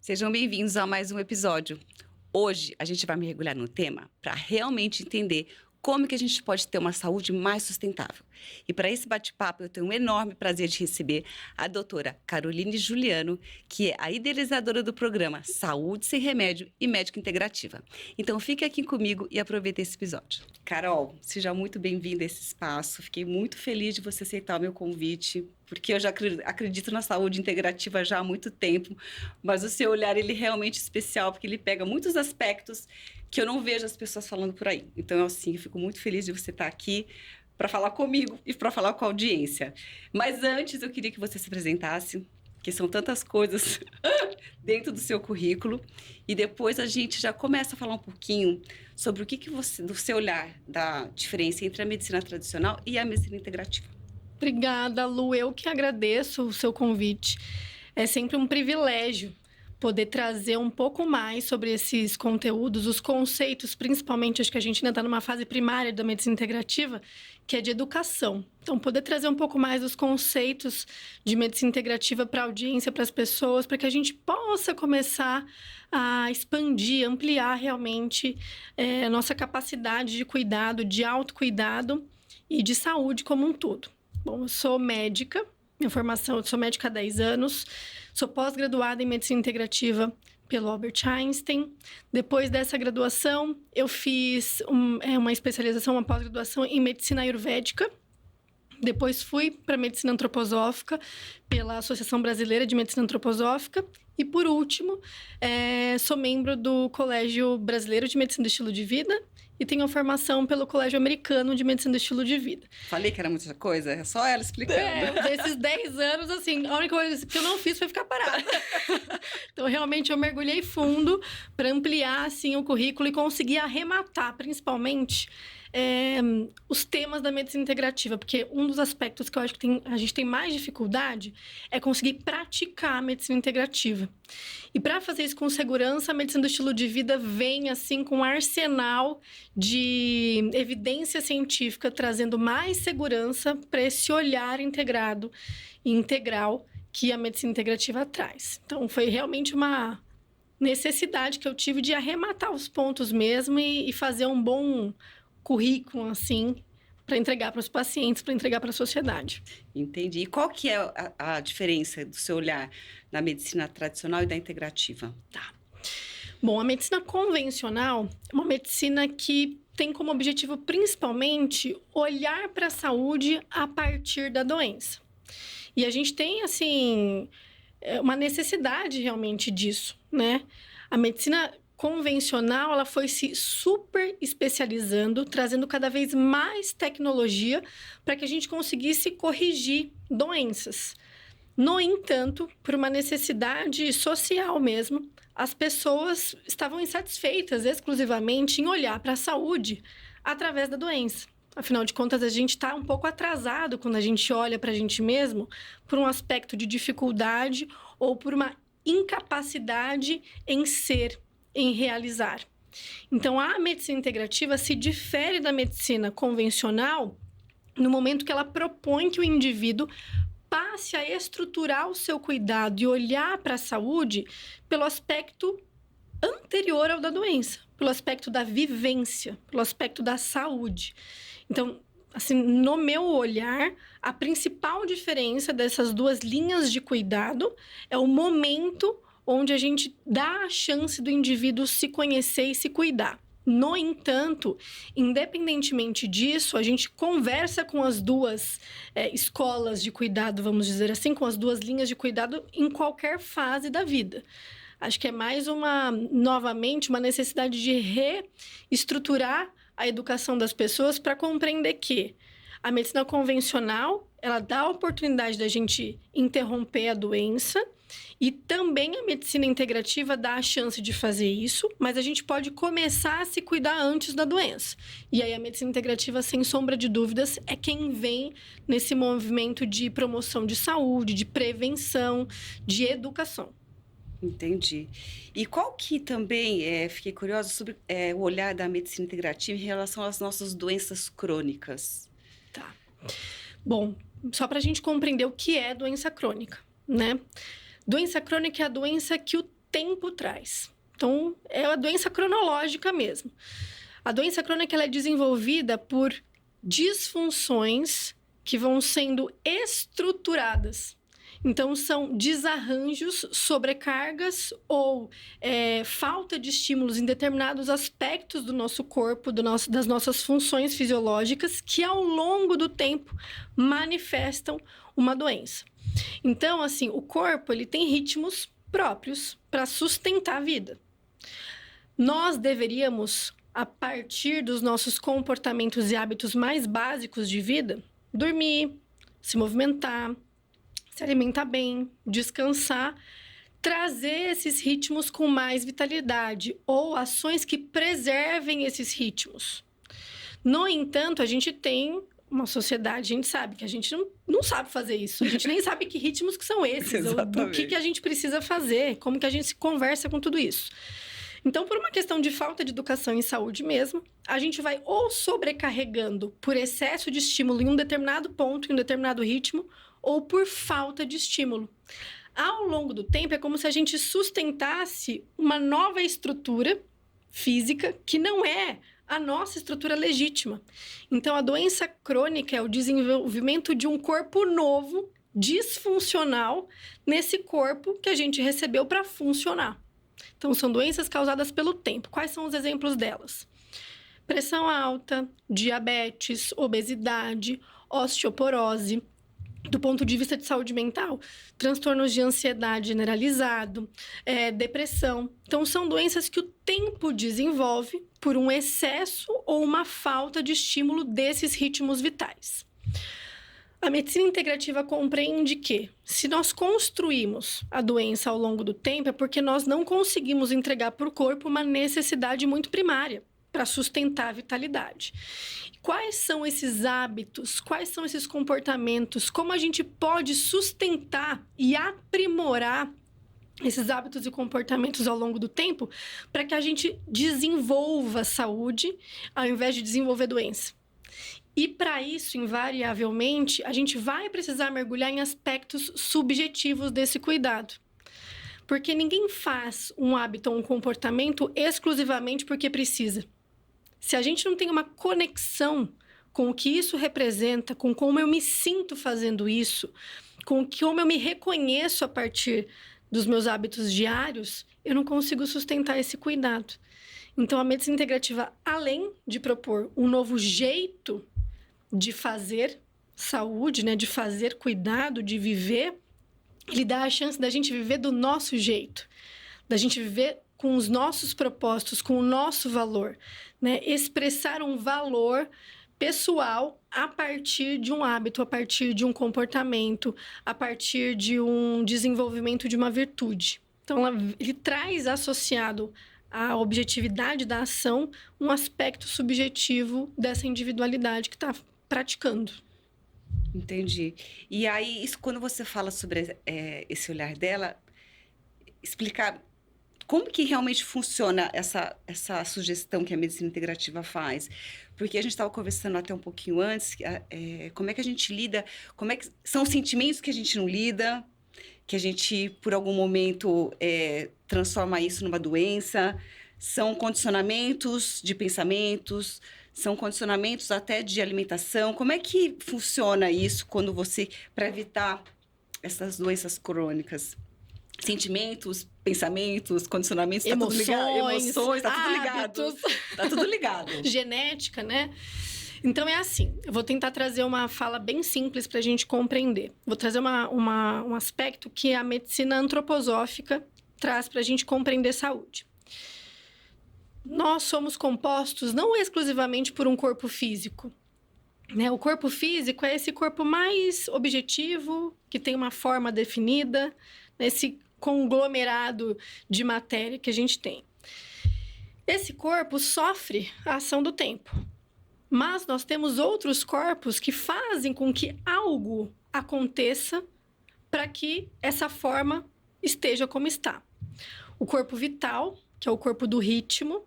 Sejam bem-vindos a mais um episódio. Hoje a gente vai mergulhar no tema para realmente entender como que a gente pode ter uma saúde mais sustentável. E para esse bate-papo eu tenho um enorme prazer de receber a doutora Caroline Juliano, que é a idealizadora do programa Saúde Sem Remédio e Médica Integrativa. Então fique aqui comigo e aproveite esse episódio. Carol, seja muito bem-vinda a esse espaço. Fiquei muito feliz de você aceitar o meu convite, porque eu já acredito na saúde integrativa já há muito tempo, mas o seu olhar ele é realmente especial, porque ele pega muitos aspectos que eu não vejo as pessoas falando por aí. Então, assim, eu fico muito feliz de você estar aqui para falar comigo e para falar com a audiência. Mas antes, eu queria que você se apresentasse, que são tantas coisas dentro do seu currículo, e depois a gente já começa a falar um pouquinho sobre o que você, do seu olhar, da diferença entre a medicina tradicional e a medicina integrativa. Obrigada, Lu. Eu que agradeço o seu convite. É sempre um privilégio poder trazer um pouco mais sobre esses conteúdos, os conceitos, principalmente, acho que a gente ainda está numa fase primária da medicina integrativa, que é de educação. Então, poder trazer um pouco mais dos conceitos de medicina integrativa para a audiência, para as pessoas, para que a gente possa começar a expandir, ampliar realmente a nossa capacidade de cuidado, de autocuidado e de saúde como um todo. Bom, eu sou médica, minha formação, eu sou médica há 10 anos, sou pós-graduada em medicina integrativa pelo Albert Einstein. Depois dessa graduação, eu fiz uma especialização, uma pós-graduação em medicina ayurvédica. Depois fui para medicina antroposófica pela Associação Brasileira de Medicina Antroposófica. E, por último, sou membro do Colégio Brasileiro de Medicina do Estilo de Vida e tenho a formação pelo Colégio Americano de Medicina do Estilo de Vida. Falei que era muita coisa, é só ela explicando. Desses 10 anos, assim, a única coisa que eu não fiz foi ficar parada. Então, realmente, eu mergulhei fundo para ampliar, assim, o currículo e conseguir arrematar, principalmente, os temas da medicina integrativa, porque um dos aspectos que eu acho que a gente tem mais dificuldade é conseguir praticar a medicina integrativa. E para fazer isso com segurança, a medicina do estilo de vida vem assim com um arsenal de evidência científica, trazendo mais segurança para esse olhar integrado e integral que a medicina integrativa traz. Então, foi realmente uma necessidade que eu tive de arrematar os pontos mesmo e fazer um bom currículo, assim, para entregar para os pacientes, para entregar para a sociedade. Entendi. E qual que é a diferença do seu olhar na medicina tradicional e da integrativa? Tá. Bom, a medicina convencional é uma medicina que tem como objetivo, principalmente, olhar para a saúde a partir da doença. E a gente tem, assim, uma necessidade realmente disso, né? A medicina convencional, ela foi se super especializando, trazendo cada vez mais tecnologia para que a gente conseguisse corrigir doenças. No entanto, por uma necessidade social mesmo, as pessoas estavam insatisfeitas exclusivamente em olhar para a saúde através da doença. Afinal de contas, a gente está um pouco atrasado quando a gente olha para a gente mesmo por um aspecto de dificuldade ou por uma incapacidade em ser, em realizar. Então, a medicina integrativa se difere da medicina convencional no momento que ela propõe que o indivíduo passe a estruturar o seu cuidado e olhar para a saúde pelo aspecto anterior ao da doença, pelo aspecto da vivência, pelo aspecto da saúde. Então, assim, no meu olhar, a principal diferença dessas duas linhas de cuidado é o momento onde a gente dá a chance do indivíduo se conhecer e se cuidar. No entanto, independentemente disso, a gente conversa com as duas escolas de cuidado, vamos dizer assim, com as duas linhas de cuidado em qualquer fase da vida. Acho que é mais novamente, uma necessidade de reestruturar a educação das pessoas para compreender que a medicina convencional, ela dá a oportunidade da gente interromper a doença e também a medicina integrativa dá a chance de fazer isso, mas a gente pode começar a se cuidar antes da doença. E aí a medicina integrativa, sem sombra de dúvidas, é quem vem nesse movimento de promoção de saúde, de prevenção, de educação. Entendi. E qual que também, fiquei curiosa sobre o olhar da medicina integrativa em relação às nossas doenças crônicas? Tá. Bom, só para a gente compreender o que é doença crônica, né? Doença crônica é a doença que o tempo traz. Então, é a doença cronológica mesmo. A doença crônica ela é desenvolvida por disfunções que vão sendo estruturadas. Então, são desarranjos, sobrecargas ou falta de estímulos em determinados aspectos do nosso corpo, das nossas funções fisiológicas, que ao longo do tempo manifestam uma doença. Então, assim, o corpo ele tem ritmos próprios para sustentar a vida. Nós deveríamos, a partir dos nossos comportamentos e hábitos mais básicos de vida, dormir, se movimentar, se alimentar bem, descansar, trazer esses ritmos com mais vitalidade ou ações que preservem esses ritmos. No entanto, a gente tem uma sociedade, a gente sabe que a gente não sabe fazer isso. A gente nem sabe que ritmos que são esses, ou do que a gente precisa fazer, como que a gente se conversa com tudo isso. Então, por uma questão de falta de educação em saúde mesmo, a gente vai ou sobrecarregando por excesso de estímulo em um determinado ponto, em um determinado ritmo, ou por falta de estímulo. Ao longo do tempo, é como se a gente sustentasse uma nova estrutura física que não é a nossa estrutura legítima. Então, a doença crônica é o desenvolvimento de um corpo novo, disfuncional, nesse corpo que a gente recebeu para funcionar. Então, são doenças causadas pelo tempo. Quais são os exemplos delas? Pressão alta, diabetes, obesidade, osteoporose. Do ponto de vista de saúde mental, transtornos de ansiedade generalizado, depressão. Então, são doenças que o tempo desenvolve por um excesso ou uma falta de estímulo desses ritmos vitais. A medicina integrativa compreende que, se nós construímos a doença ao longo do tempo, é porque nós não conseguimos entregar para o corpo uma necessidade muito primária para sustentar a vitalidade. Quais são esses hábitos? Quais são esses comportamentos? Como a gente pode sustentar e aprimorar esses hábitos e comportamentos ao longo do tempo para que a gente desenvolva saúde ao invés de desenvolver doença? E para isso, invariavelmente, a gente vai precisar mergulhar em aspectos subjetivos desse cuidado. Porque ninguém faz um hábito ou um comportamento exclusivamente porque precisa. Se a gente não tem uma conexão com o que isso representa, com como eu me sinto fazendo isso, com como eu me reconheço a partir dos meus hábitos diários, eu não consigo sustentar esse cuidado. Então, a medicina integrativa, além de propor um novo jeito de fazer saúde, né, de fazer cuidado, de viver, ele dá a chance da gente viver do nosso jeito, da gente viver com os nossos propósitos, com o nosso valor, né? Expressar um valor pessoal a partir de um hábito, a partir de um comportamento, a partir de um desenvolvimento de uma virtude. Então, ele traz associado à objetividade da ação um aspecto subjetivo dessa individualidade que está praticando. Entendi. E aí, isso, quando você fala sobre esse olhar dela, explicar como que realmente funciona essa sugestão que a medicina integrativa faz? Porque a gente estava conversando até um pouquinho antes, como é que a gente lida, como é que são os sentimentos que a gente não lida, que a gente, por algum momento, transforma isso numa doença, são condicionamentos de pensamentos, são condicionamentos até de alimentação. Como é que funciona isso quando para evitar essas doenças crônicas? Sentimentos, pensamentos, condicionamentos, emoções, emoções, tá tudo hábitos. ligado. Tá tudo ligado. Genética, né? Então, é assim, eu vou tentar trazer uma fala bem simples para a gente compreender. Vou trazer um aspecto que a medicina antroposófica traz para a gente compreender saúde. Nós somos compostos não exclusivamente por um corpo físico, né? O corpo físico é esse corpo mais objetivo, que tem uma forma definida, esse conglomerado de matéria que a gente tem. Esse corpo sofre a ação do tempo, mas nós temos outros corpos que fazem com que algo aconteça para que essa forma esteja como está. O corpo vital, que é o corpo do ritmo,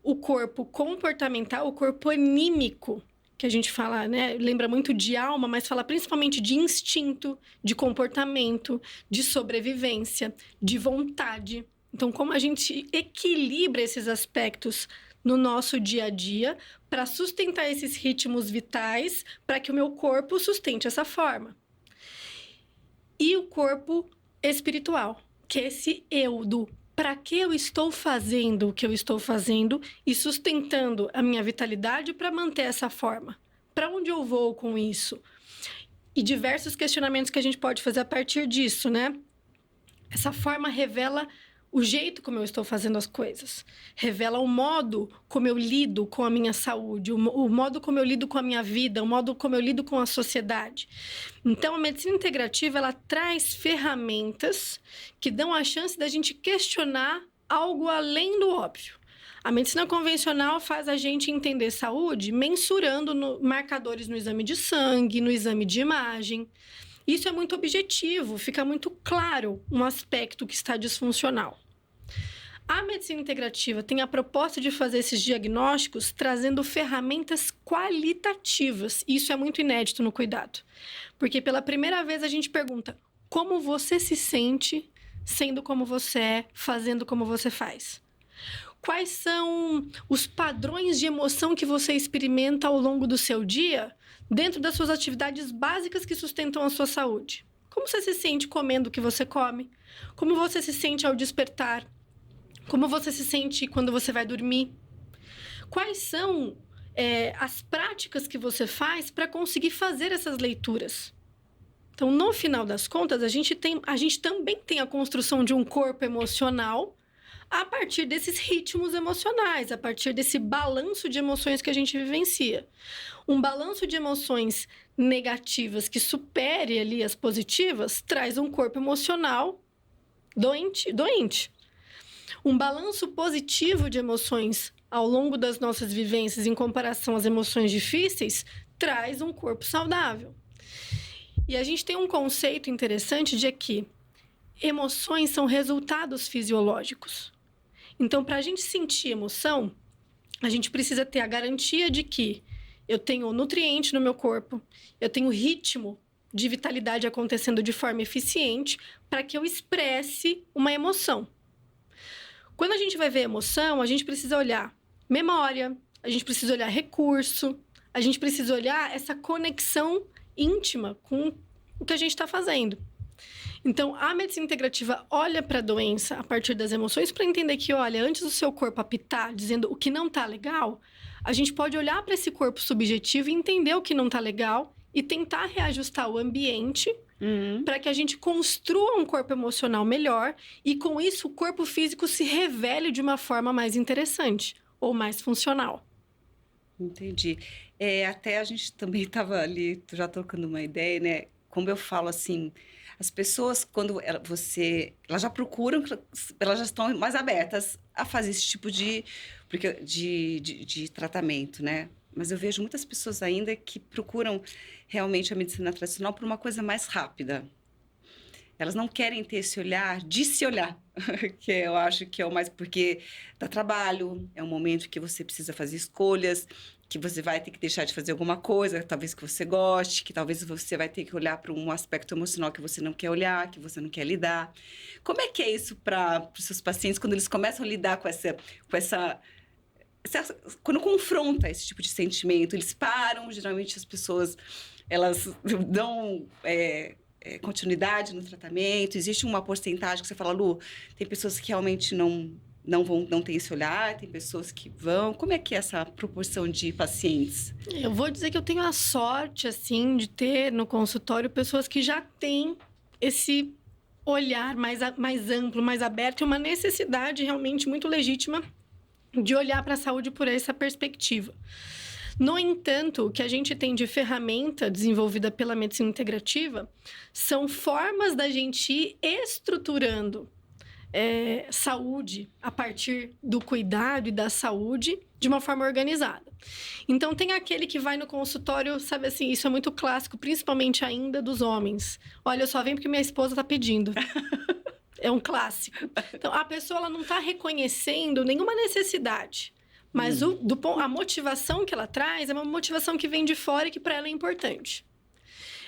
o corpo comportamental, o corpo anímico, que a gente fala, né? Lembra muito de alma, mas fala principalmente de instinto, de comportamento, de sobrevivência, de vontade. Então, como a gente equilibra esses aspectos no nosso dia a dia para sustentar esses ritmos vitais, para que o meu corpo sustente essa forma. E o corpo espiritual, que é esse eu do para que eu estou fazendo o que eu estou fazendo e sustentando a minha vitalidade para manter essa forma. Para onde eu vou com isso? E diversos questionamentos que a gente pode fazer a partir disso, né? Essa forma revela o jeito como eu estou fazendo as coisas. Revela o modo como eu lido com a minha saúde, o modo como eu lido com a minha vida, o modo como eu lido com a sociedade. Então, a medicina integrativa, ela traz ferramentas que dão a chance da gente questionar algo além do óbvio. A medicina convencional faz a gente entender saúde mensurando marcadores no exame de sangue, no exame de imagem. Isso é muito objetivo, fica muito claro um aspecto que está disfuncional. A medicina integrativa tem a proposta de fazer esses diagnósticos trazendo ferramentas qualitativas. Isso é muito inédito no cuidado. Porque pela primeira vez a gente pergunta como você se sente sendo como você é, fazendo como você faz. Quais são os padrões de emoção que você experimenta ao longo do seu dia dentro das suas atividades básicas que sustentam a sua saúde? Como você se sente comendo o que você come? Como você se sente ao despertar? Como você se sente quando você vai dormir? Quais são as práticas que você faz para conseguir fazer essas leituras? Então, no final das contas, a gente também tem a construção de um corpo emocional a partir desses ritmos emocionais, a partir desse balanço de emoções que a gente vivencia. Um balanço de emoções negativas que supere ali as positivas traz um corpo emocional doente. Um balanço positivo de emoções ao longo das nossas vivências em comparação às emoções difíceis traz um corpo saudável. E a gente tem um conceito interessante de que emoções são resultados fisiológicos. Então, para a gente sentir emoção, a gente precisa ter a garantia de que eu tenho nutriente no meu corpo, eu tenho ritmo de vitalidade acontecendo de forma eficiente para que eu expresse uma emoção. Quando a gente vai ver emoção, a gente precisa olhar memória, a gente precisa olhar recurso, a gente precisa olhar essa conexão íntima com o que a gente está fazendo. Então, a medicina integrativa olha para a doença a partir das emoções para entender que, olha, antes do seu corpo apitar, dizendo o que não está legal, a gente pode olhar para esse corpo subjetivo e entender o que não está legal e tentar reajustar o ambiente para que a gente construa um corpo emocional melhor e, com isso, o corpo físico se revele de uma forma mais interessante ou mais funcional. Entendi. Até a gente também estava ali já trocando uma ideia, né? Como eu falo assim, as pessoas, quando elas já procuram, elas já estão mais abertas a fazer esse tipo de tratamento, né? Mas eu vejo muitas pessoas ainda que procuram realmente a medicina tradicional por uma coisa mais rápida. Elas não querem ter esse olhar de se olhar, que eu acho que é o mais... Porque dá trabalho, é um momento que você precisa fazer escolhas, que você vai ter que deixar de fazer alguma coisa, talvez que você goste, que talvez você vai ter que olhar para um aspecto emocional que você não quer olhar, que você não quer lidar. Como é que é isso para os seus pacientes, quando eles começam a lidar com essa quando confronta esse tipo de sentimento? Eles param, geralmente as pessoas, elas dão... continuidade no tratamento? Existe uma porcentagem que você fala, Lu, tem pessoas que realmente não têm esse olhar, tem pessoas que vão. Como é que é essa proporção de pacientes? Eu vou dizer que eu tenho a sorte, assim, de ter no consultório pessoas que já têm esse olhar mais amplo, mais aberto, e uma necessidade realmente muito legítima de olhar para a saúde por essa perspectiva. No entanto, o que a gente tem de ferramenta desenvolvida pela medicina integrativa são formas da gente ir estruturando saúde a partir do cuidado e da saúde de uma forma organizada. Então, tem aquele que vai no consultório, sabe assim, isso é muito clássico, principalmente ainda dos homens. Olha, eu só venho porque minha esposa está pedindo. É um clássico. Então, a pessoa ela não está reconhecendo nenhuma necessidade, Mas a motivação que ela traz é uma motivação que vem de fora e que para ela é importante.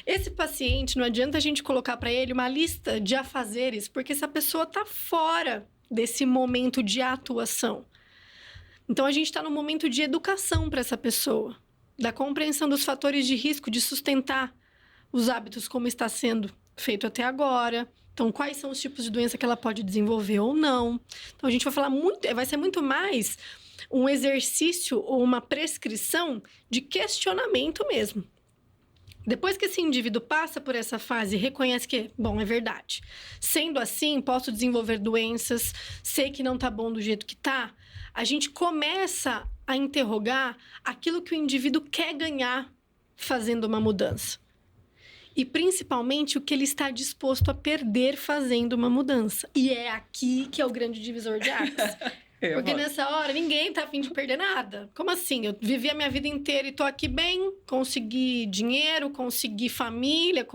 Esse paciente, não adianta a gente colocar para ele uma lista de afazeres, porque essa pessoa está fora desse momento de atuação. Então, a gente está no momento de educação para essa pessoa, da compreensão dos fatores de risco de sustentar os hábitos como está sendo feito até agora. Então, quais são os tipos de doença que ela pode desenvolver ou não. Então, a gente vai falar muito, vai ser muito mais um exercício ou uma prescrição de questionamento mesmo. Depois que esse indivíduo passa por essa fase e reconhece que, bom, é verdade. Sendo assim, posso desenvolver doenças, sei que não está bom do jeito que está. A gente começa a interrogar aquilo que o indivíduo quer ganhar fazendo uma mudança. E, principalmente, o que ele está disposto a perder fazendo uma mudança. E é aqui que é o grande divisor de águas. Porque nessa hora, ninguém tá a fim de perder nada. Como assim? Eu vivi a minha vida inteira e tô aqui bem, consegui dinheiro, consegui família,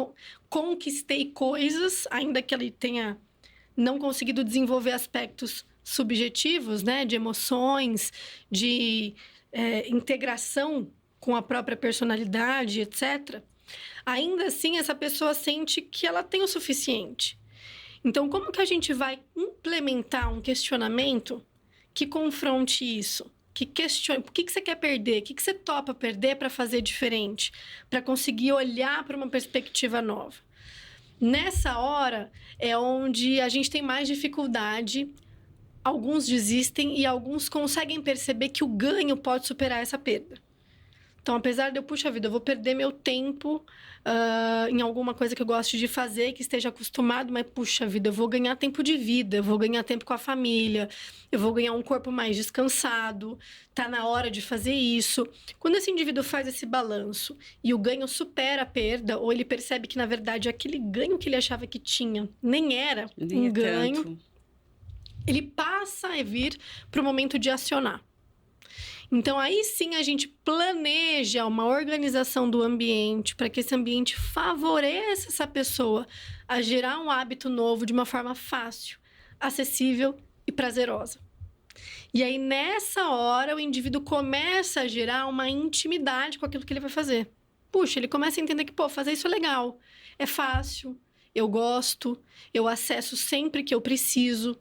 conquistei coisas, ainda que ele tenha não conseguido desenvolver aspectos subjetivos, né? De emoções, de integração com a própria personalidade, etc. Ainda assim, essa pessoa sente que ela tem o suficiente. Então, como que a gente vai implementar um questionamento que confronte isso, que questione por que você quer perder, o que você topa perder para fazer diferente, para conseguir olhar para uma perspectiva nova. Nessa hora é onde a gente tem mais dificuldade, alguns desistem e alguns conseguem perceber que o ganho pode superar essa perda. Então, apesar de puxa vida, eu vou perder meu tempo em alguma coisa que eu gosto de fazer, que esteja acostumado, mas, puxa vida, eu vou ganhar tempo de vida, eu vou ganhar tempo com a família, eu vou ganhar um corpo mais descansado, tá na hora de fazer isso. Quando esse indivíduo faz esse balanço e o ganho supera a perda, ou ele percebe que, na verdade, aquele ganho que ele achava que tinha nem era um ganho, ele passa a vir para o momento de acionar. Então, aí sim, a gente planeja uma organização do ambiente para que esse ambiente favoreça essa pessoa a gerar um hábito novo de uma forma fácil, acessível e prazerosa. E aí, nessa hora, o indivíduo começa a gerar uma intimidade com aquilo que ele vai fazer. Puxa, ele começa a entender que, fazer isso é legal, é fácil, eu gosto, eu acesso sempre que eu preciso.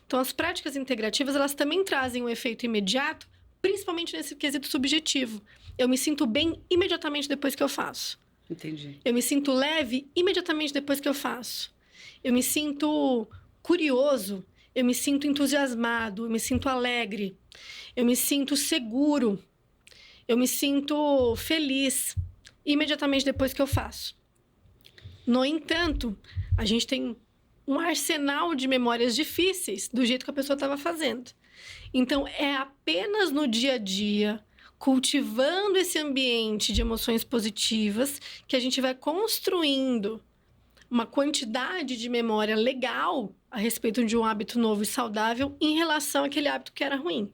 Então, as práticas integrativas, elas também trazem um efeito imediato, principalmente nesse quesito subjetivo. Eu me sinto bem imediatamente depois que eu faço. Entendi. Eu me sinto leve imediatamente depois que eu faço. Eu me sinto curioso, eu me sinto entusiasmado, eu me sinto alegre, eu me sinto seguro, eu me sinto feliz imediatamente depois que eu faço. No entanto, a gente tem um arsenal de memórias difíceis do jeito que a pessoa estava fazendo. Então, é apenas no dia a dia, cultivando esse ambiente de emoções positivas, que a gente vai construindo uma quantidade de memória legal a respeito de um hábito novo e saudável em relação àquele hábito que era ruim.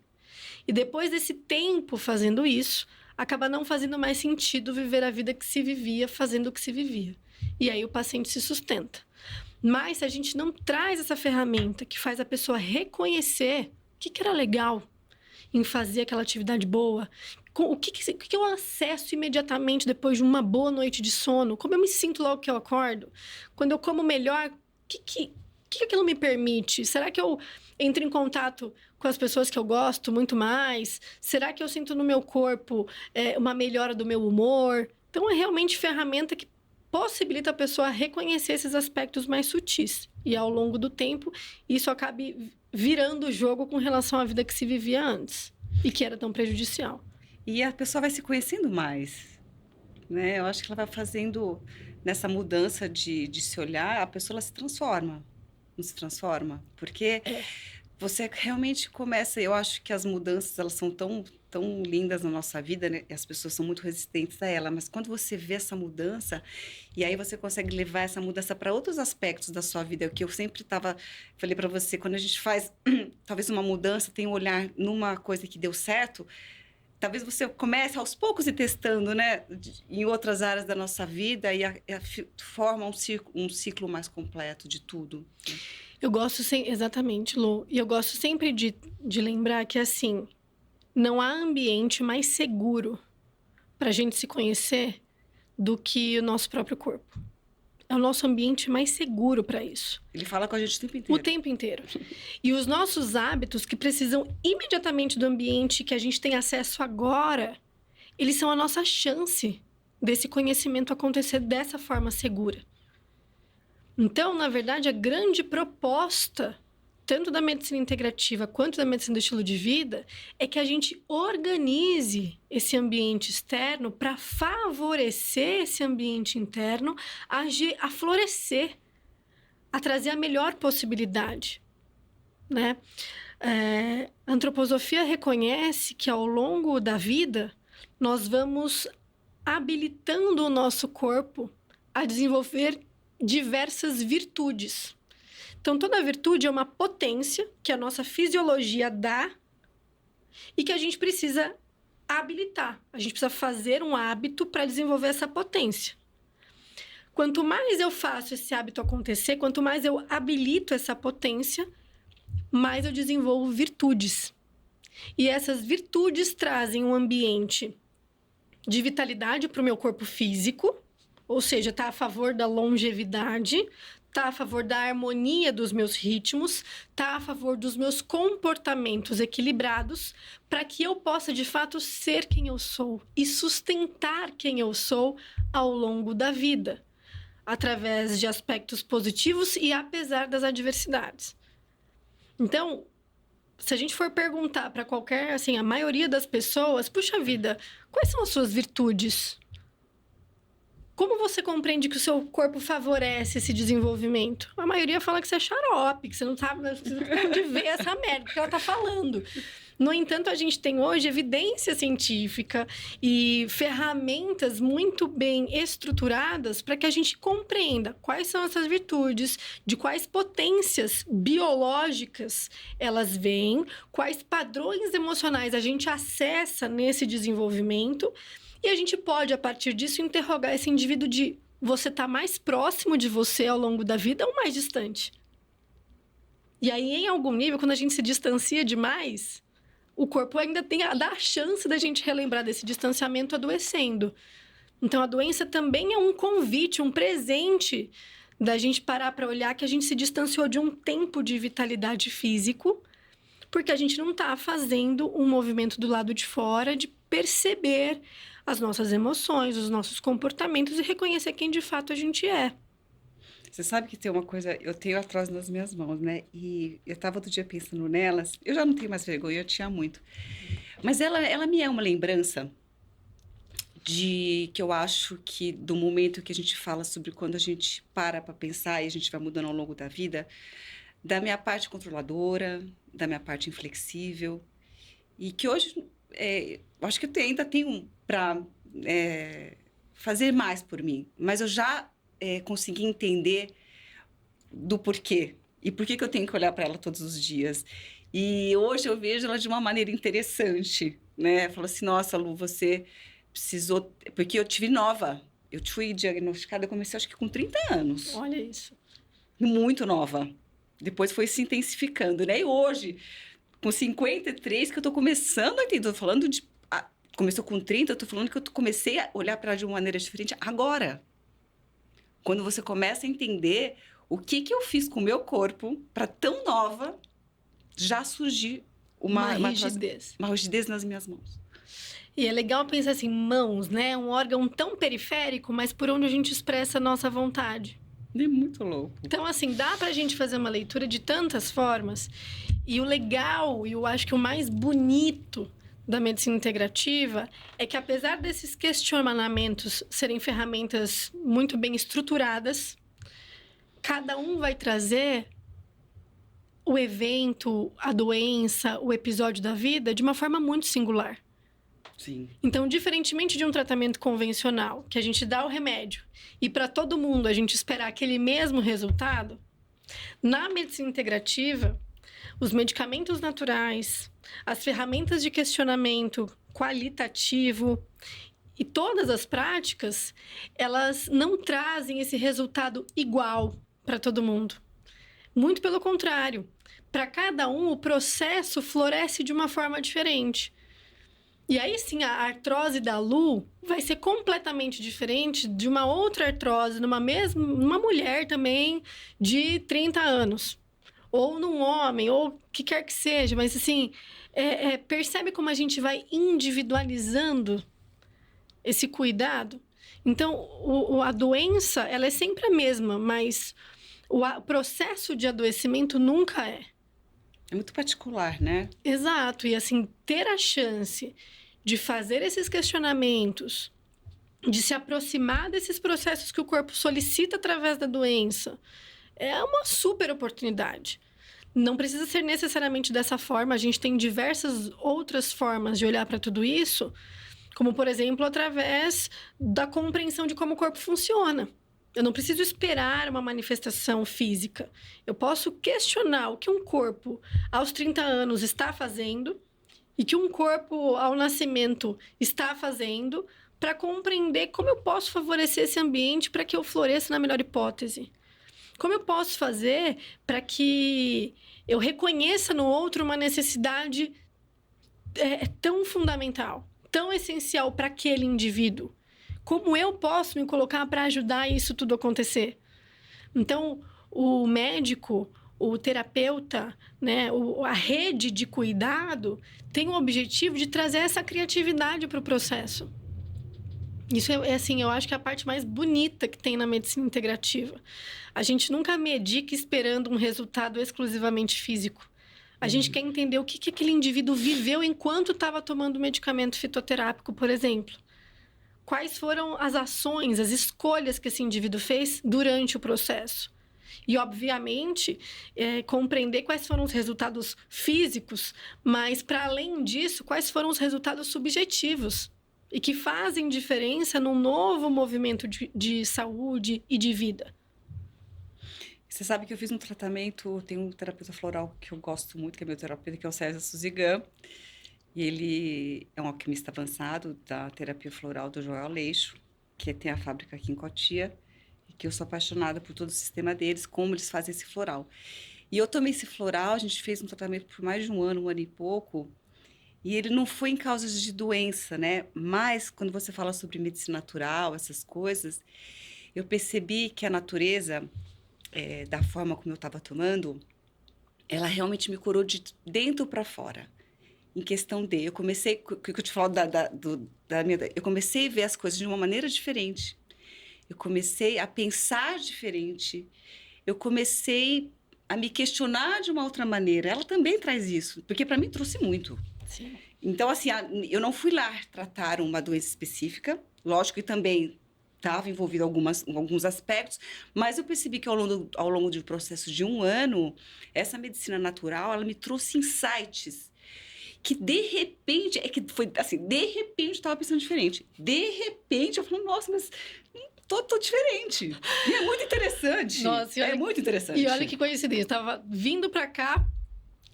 E depois desse tempo fazendo isso, acaba não fazendo mais sentido viver a vida que se vivia fazendo o que se vivia. E aí o paciente se sustenta. Mas se a gente não traz essa ferramenta que faz a pessoa reconhecer o que era legal em fazer aquela atividade boa, o que eu acesso imediatamente depois de uma boa noite de sono, como eu me sinto logo que eu acordo, quando eu como melhor, o que aquilo me permite? Será que eu entro em contato com as pessoas que eu gosto muito mais? Será que eu sinto no meu corpo uma melhora do meu humor? Então, é realmente ferramenta que possibilita a pessoa reconhecer esses aspectos mais sutis. E, ao longo do tempo, isso acabe virando o jogo com relação à vida que se vivia antes e que era tão prejudicial. E a pessoa vai se conhecendo mais, né? Eu acho que ela vai fazendo, nessa mudança de se olhar, a pessoa ela se transforma, não se transforma? Porque você realmente começa... Eu acho que as mudanças, elas são tão lindas na nossa vida, né? E as pessoas são muito resistentes a ela, mas quando você vê essa mudança, e aí você consegue levar essa mudança para outros aspectos da sua vida, que eu sempre falei para você, quando a gente faz talvez uma mudança, tem um olhar numa coisa que deu certo, talvez você comece aos poucos ir testando, né, em outras áreas da nossa vida e forma um ciclo mais completo de tudo. Eu gosto exatamente, Lu, e eu gosto sempre de lembrar que, assim, não há ambiente mais seguro para a gente se conhecer do que o nosso próprio corpo. É o nosso ambiente mais seguro para isso. Ele fala com a gente o tempo inteiro. O tempo inteiro. E os nossos hábitos, que precisam imediatamente do ambiente que a gente tem acesso agora, eles são a nossa chance desse conhecimento acontecer dessa forma segura. Então, na verdade, a grande proposta, tanto da medicina integrativa quanto da medicina do estilo de vida, é que a gente organize esse ambiente externo para favorecer esse ambiente interno a florescer, a trazer a melhor possibilidade, né? A antroposofia reconhece que ao longo da vida nós vamos habilitando o nosso corpo a desenvolver diversas virtudes. Então, toda virtude é uma potência que a nossa fisiologia dá e que a gente precisa habilitar. A gente precisa fazer um hábito para desenvolver essa potência. Quanto mais eu faço esse hábito acontecer, quanto mais eu habilito essa potência, mais eu desenvolvo virtudes. E essas virtudes trazem um ambiente de vitalidade para o meu corpo físico, ou seja, está a favor da longevidade, está a favor da harmonia dos meus ritmos, está a favor dos meus comportamentos equilibrados, para que eu possa, de fato, ser quem eu sou e sustentar quem eu sou ao longo da vida, através de aspectos positivos e apesar das adversidades. Então, se a gente for perguntar para qualquer, assim, a maioria das pessoas, puxa vida, quais são as suas virtudes? Como você compreende que o seu corpo favorece esse desenvolvimento? A maioria fala que você é xarope, que você não sabe de ver essa merda que ela tá falando. No entanto, a gente tem hoje evidência científica e ferramentas muito bem estruturadas para que a gente compreenda quais são essas virtudes, de quais potências biológicas elas vêm, quais padrões emocionais a gente acessa nesse desenvolvimento. E a gente pode, a partir disso, interrogar esse indivíduo de você tá mais próximo de você ao longo da vida ou mais distante. E aí, em algum nível, quando a gente se distancia demais, o corpo ainda dá a chance da gente relembrar desse distanciamento adoecendo. Então, a doença também é um convite, um presente da gente parar para olhar que a gente se distanciou de um tempo de vitalidade físico, porque a gente não está fazendo um movimento do lado de fora de perceber as nossas emoções, os nossos comportamentos e reconhecer quem de fato a gente é. Você sabe que tem uma coisa, eu tenho atrás nas minhas mãos, né? E eu estava outro dia pensando nelas, eu já não tenho mais vergonha, eu tinha muito. Mas ela me é uma lembrança de que eu acho que do momento que a gente fala sobre quando a gente para pensar e a gente vai mudando ao longo da vida, da minha parte controladora, da minha parte inflexível, e que hoje eu acho que eu ainda tenho para fazer mais por mim, mas eu já consegui entender do porquê e por que eu tenho que olhar para ela todos os dias. E hoje eu vejo ela de uma maneira interessante, né? Falo assim, nossa, Lu, você precisou... Porque eu tive nova. Eu fui diagnosticada, eu comecei acho que com 30 anos. Olha isso. Muito nova. Depois foi se intensificando, né? E hoje, com 53, que eu tô começando a entender. Tô falando de... Começou com 30, eu tô falando que eu comecei a olhar para ela de uma maneira diferente agora. Quando você começa a entender o que eu fiz com o meu corpo para tão nova já surgir uma rigidez. Uma rigidez nas minhas mãos. E é legal pensar assim, mãos, né? Um órgão tão periférico, mas por onde a gente expressa a nossa vontade. É muito louco. Então, assim, dá pra gente fazer uma leitura de tantas formas. E o legal, e eu acho que o mais bonito da medicina integrativa é que, apesar desses questionamentos serem ferramentas muito bem estruturadas, cada um vai trazer o evento, a doença, o episódio da vida de uma forma muito singular. Sim. Então, diferentemente de um tratamento convencional, que a gente dá o remédio e para todo mundo a gente esperar aquele mesmo resultado, na medicina integrativa, os medicamentos naturais, as ferramentas de questionamento qualitativo e todas as práticas, elas não trazem esse resultado igual para todo mundo. Muito pelo contrário, para cada um o processo floresce de uma forma diferente. E aí sim, a artrose da Lu vai ser completamente diferente de uma outra artrose numa mulher também de 30 anos. Ou num homem, ou o que quer que seja. Mas assim, percebe como a gente vai individualizando esse cuidado? Então, a doença, ela é sempre a mesma, mas o processo de adoecimento nunca é. É muito particular, né? Exato. E assim, ter a chance de fazer esses questionamentos, de se aproximar desses processos que o corpo solicita através da doença, é uma super oportunidade. Não precisa ser necessariamente dessa forma, a gente tem diversas outras formas de olhar para tudo isso, como, por exemplo, através da compreensão de como o corpo funciona. Eu não preciso esperar uma manifestação física. Eu posso questionar o que um corpo aos 30 anos está fazendo e que um corpo ao nascimento está fazendo para compreender como eu posso favorecer esse ambiente para que eu floresça na melhor hipótese. Como eu posso fazer para que eu reconheça no outro uma necessidade tão fundamental, tão essencial para aquele indivíduo? Como eu posso me colocar para ajudar isso tudo acontecer? Então, o médico, o terapeuta, né, a rede de cuidado tem o objetivo de trazer essa criatividade para o processo. Isso assim, eu acho que é a parte mais bonita que tem na medicina integrativa. A gente nunca medica esperando um resultado exclusivamente físico. A gente quer entender o que aquele indivíduo viveu enquanto estava tomando medicamento fitoterápico, por exemplo. Quais foram as ações, as escolhas que esse indivíduo fez durante o processo. E, obviamente, compreender quais foram os resultados físicos, mas, para além disso, quais foram os resultados subjetivos e que fazem diferença num novo movimento de saúde e de vida. Você sabe que eu fiz um tratamento, tem um terapeuta floral que eu gosto muito, que é meu terapeuta, que é o César Suzigan. E ele é um alquimista avançado da terapia floral do Joel Aleixo, que tem a fábrica aqui em Cotia, e que eu sou apaixonada por todo o sistema deles, como eles fazem esse floral. E eu tomei esse floral, a gente fez um tratamento por mais de um ano e pouco, e ele não foi em causas de doença, né? Mas quando você fala sobre medicina natural, essas coisas, eu percebi que a natureza, da forma como eu estava tomando, ela realmente me curou de dentro para fora. Em questão de, eu comecei, que eu te falo eu comecei a ver as coisas de uma maneira diferente. Eu comecei a pensar diferente. Eu comecei a me questionar de uma outra maneira. Ela também traz isso, porque para mim trouxe muito. Sim. Então, assim, eu não fui lá tratar uma doença específica. Lógico que também estava envolvido em alguns aspectos, mas eu percebi que ao longo do processo de um ano, essa medicina natural, ela me trouxe insights que de repente, eu estava pensando diferente. De repente, eu falei, nossa, mas tô diferente. E é muito interessante. Nossa, muito interessante. E olha que coincidência, eu tava vindo pra cá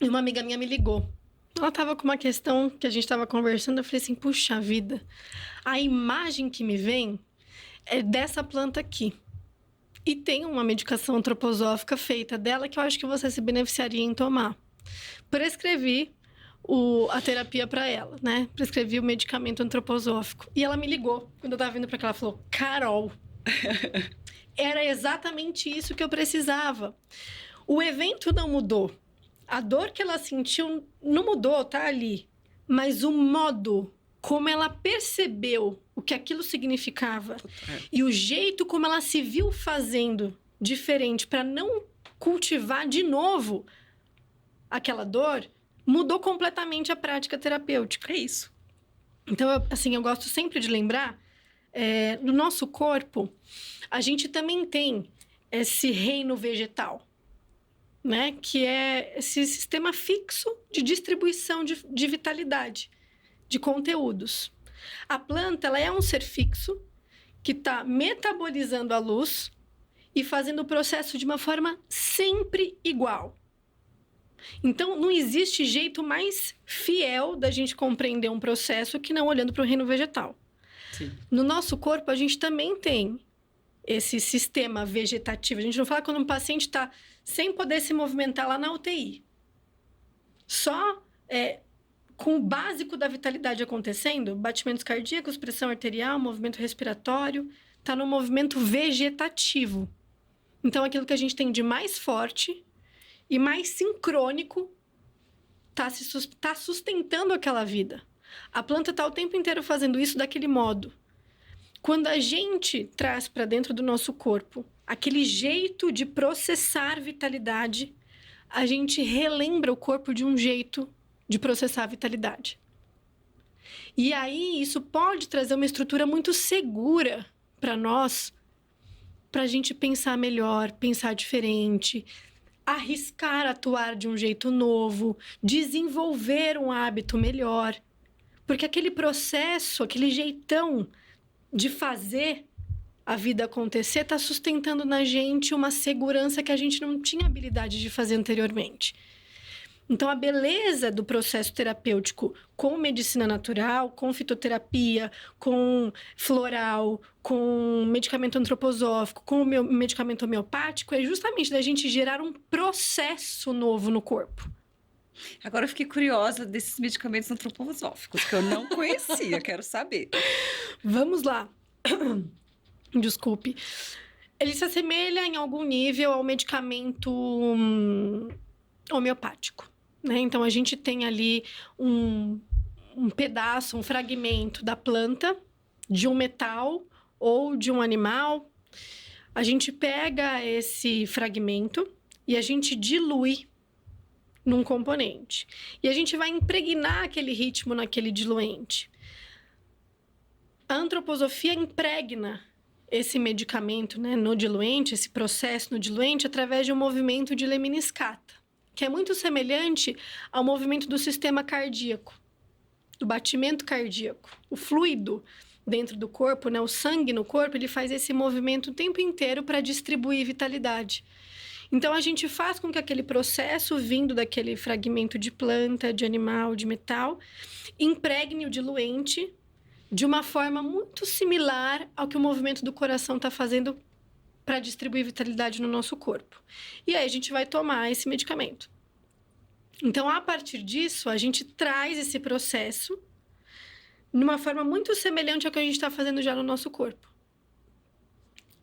e uma amiga minha me ligou. Ela tava com uma questão que a gente tava conversando, eu falei assim, puxa vida, a imagem que me vem é dessa planta aqui. E tem uma medicação antroposófica feita dela que eu acho que você se beneficiaria em tomar. Prescrevi a terapia para ela, né? Prescrevi o medicamento antroposófico. E ela me ligou quando eu tava vindo para cá. Ela falou, Carol, era exatamente isso que eu precisava. O evento não mudou. A dor que ela sentiu não mudou, tá ali. Mas o modo como ela percebeu o que aquilo significava e o jeito como ela se viu fazendo diferente para não cultivar de novo aquela dor, mudou completamente a prática terapêutica. É isso. Então, eu gosto sempre de lembrar, no nosso corpo, a gente também tem esse reino vegetal, né? Que é esse sistema fixo de distribuição de vitalidade, de conteúdos. A planta, ela é um ser fixo que está metabolizando a luz e fazendo o processo de uma forma sempre igual. Então, não existe jeito mais fiel da gente compreender um processo que não olhando para o reino vegetal. Sim. No nosso corpo, a gente também tem esse sistema vegetativo. A gente não fala quando um paciente está sem poder se movimentar lá na UTI. Só com o básico da vitalidade acontecendo, batimentos cardíacos, pressão arterial, movimento respiratório, está no movimento vegetativo. Então, aquilo que a gente tem de mais forte e mais sincrônico está sustentando aquela vida. A planta está o tempo inteiro fazendo isso daquele modo. Quando a gente traz para dentro do nosso corpo aquele jeito de processar vitalidade, a gente relembra o corpo de um jeito de processar a vitalidade. E aí, isso pode trazer uma estrutura muito segura para nós, para a gente pensar melhor, pensar diferente, arriscar atuar de um jeito novo, desenvolver um hábito melhor. Porque aquele processo, aquele jeitão de fazer a vida acontecer, está sustentando na gente uma segurança que a gente não tinha habilidade de fazer anteriormente. Então, a beleza do processo terapêutico com medicina natural, com fitoterapia, com floral, com medicamento antroposófico, com o medicamento homeopático, é justamente da gente gerar um processo novo no corpo. Agora eu fiquei curiosa desses medicamentos antroposóficos, que eu não conhecia, quero saber. Vamos lá. Desculpe. Ele se assemelha em algum nível ao medicamento homeopático, né? Então, a gente tem ali um pedaço, um fragmento da planta, de um metal ou de um animal. A gente pega esse fragmento e a gente dilui num componente. E a gente vai impregnar aquele ritmo naquele diluente. A antroposofia impregna esse medicamento, né, no diluente, esse processo no diluente, através de um movimento de lemniscata, que é muito semelhante ao movimento do sistema cardíaco, do batimento cardíaco. O fluido dentro do corpo, né, o sangue no corpo, ele faz esse movimento o tempo inteiro para distribuir vitalidade. Então, a gente faz com que aquele processo vindo daquele fragmento de planta, de animal, de metal, impregne o diluente de uma forma muito similar ao que o movimento do coração está fazendo para distribuir vitalidade no nosso corpo. E aí, a gente vai tomar esse medicamento. Então, a partir disso, a gente traz esse processo de uma forma muito semelhante ao que a gente está fazendo já no nosso corpo.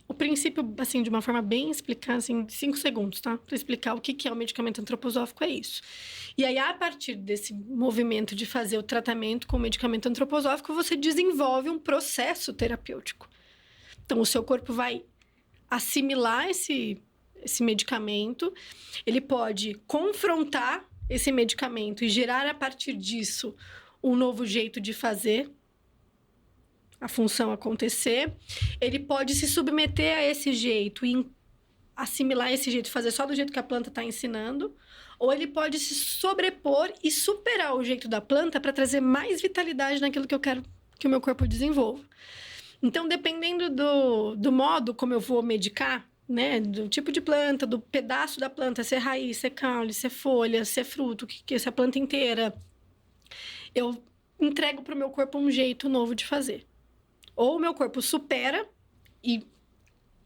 O princípio, assim, de uma forma bem explicada, assim, 5 segundos, tá? Para explicar o que é o medicamento antroposófico, é isso. E aí, a partir desse movimento de fazer o tratamento com o medicamento antroposófico, você desenvolve um processo terapêutico. Então, o seu corpo vai assimilar esse medicamento, ele pode confrontar esse medicamento e gerar, a partir disso, um novo jeito de fazer a função acontecer. Ele pode se submeter a esse jeito e assimilar esse jeito, fazer só do jeito que a planta está ensinando, ou ele pode se sobrepor e superar o jeito da planta para trazer mais vitalidade naquilo que eu quero que o meu corpo desenvolva. Então, dependendo do modo como eu vou medicar, né, do tipo de planta, do pedaço da planta, se é raiz, se é caule, se é folha, se é fruto, se é a planta inteira, eu entrego para o meu corpo um jeito novo de fazer. Ou o meu corpo supera e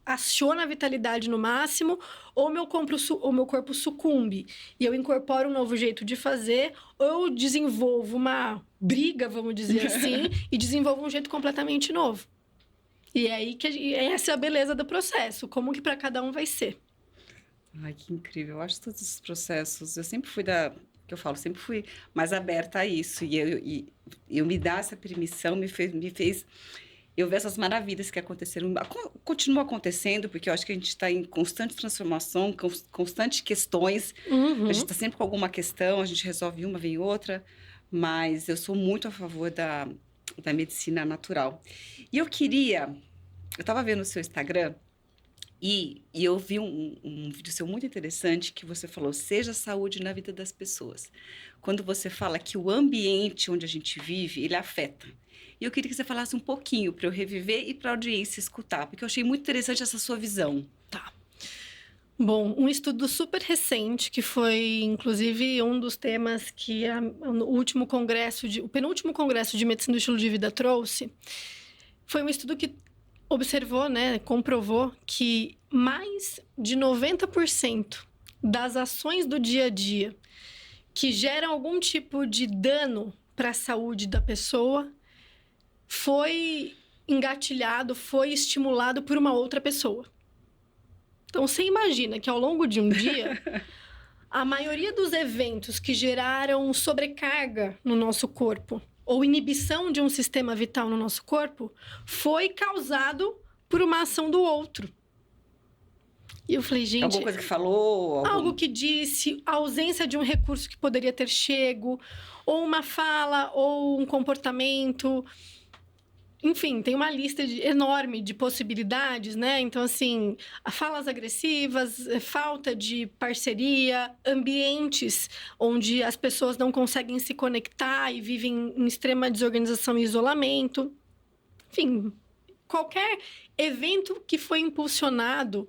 aciona a vitalidade no máximo, ou o meu corpo sucumbe e eu incorporo um novo jeito de fazer, ou eu desenvolvo uma briga, vamos dizer assim, e desenvolvo um jeito completamente novo. E é aí que essa é a beleza do processo, como que para cada um vai ser. Ai, que incrível. Eu acho todos esses processos, eu sempre fui sempre fui mais aberta a isso. E eu me dar essa permissão me fez eu ver essas maravilhas que aconteceram, continuam acontecendo, porque eu acho que a gente está em constante transformação, constantes questões. Uhum. A gente está sempre com alguma questão, a gente resolve uma, vem outra. Mas eu sou muito a favor da medicina natural. E eu estava vendo o seu Instagram e eu vi um vídeo seu muito interessante que você falou, seja saúde na vida das pessoas. Quando você fala que o ambiente onde a gente vive, ele afeta. E eu queria que você falasse um pouquinho para eu reviver e para a audiência escutar, porque eu achei muito interessante essa sua visão. Tá. Bom, um estudo super recente, que foi, inclusive, um dos temas que o penúltimo congresso de medicina do estilo de vida trouxe, foi um estudo que observou, né, comprovou que mais de 90% das ações do dia a dia que geram algum tipo de dano para a saúde da pessoa foi engatilhado, foi estimulado por uma outra pessoa. Então, você imagina que ao longo de um dia, a maioria dos eventos que geraram sobrecarga no nosso corpo ou inibição de um sistema vital no nosso corpo foi causado por uma ação do outro. E eu falei, gente... Alguma coisa que falou? Algo que disse, a ausência de um recurso que poderia ter chego, ou uma fala, ou um comportamento. Enfim, tem uma lista enorme de possibilidades, né? Então, assim, falas agressivas, falta de parceria, ambientes onde as pessoas não conseguem se conectar e vivem em extrema desorganização e isolamento. Enfim, qualquer evento que foi impulsionado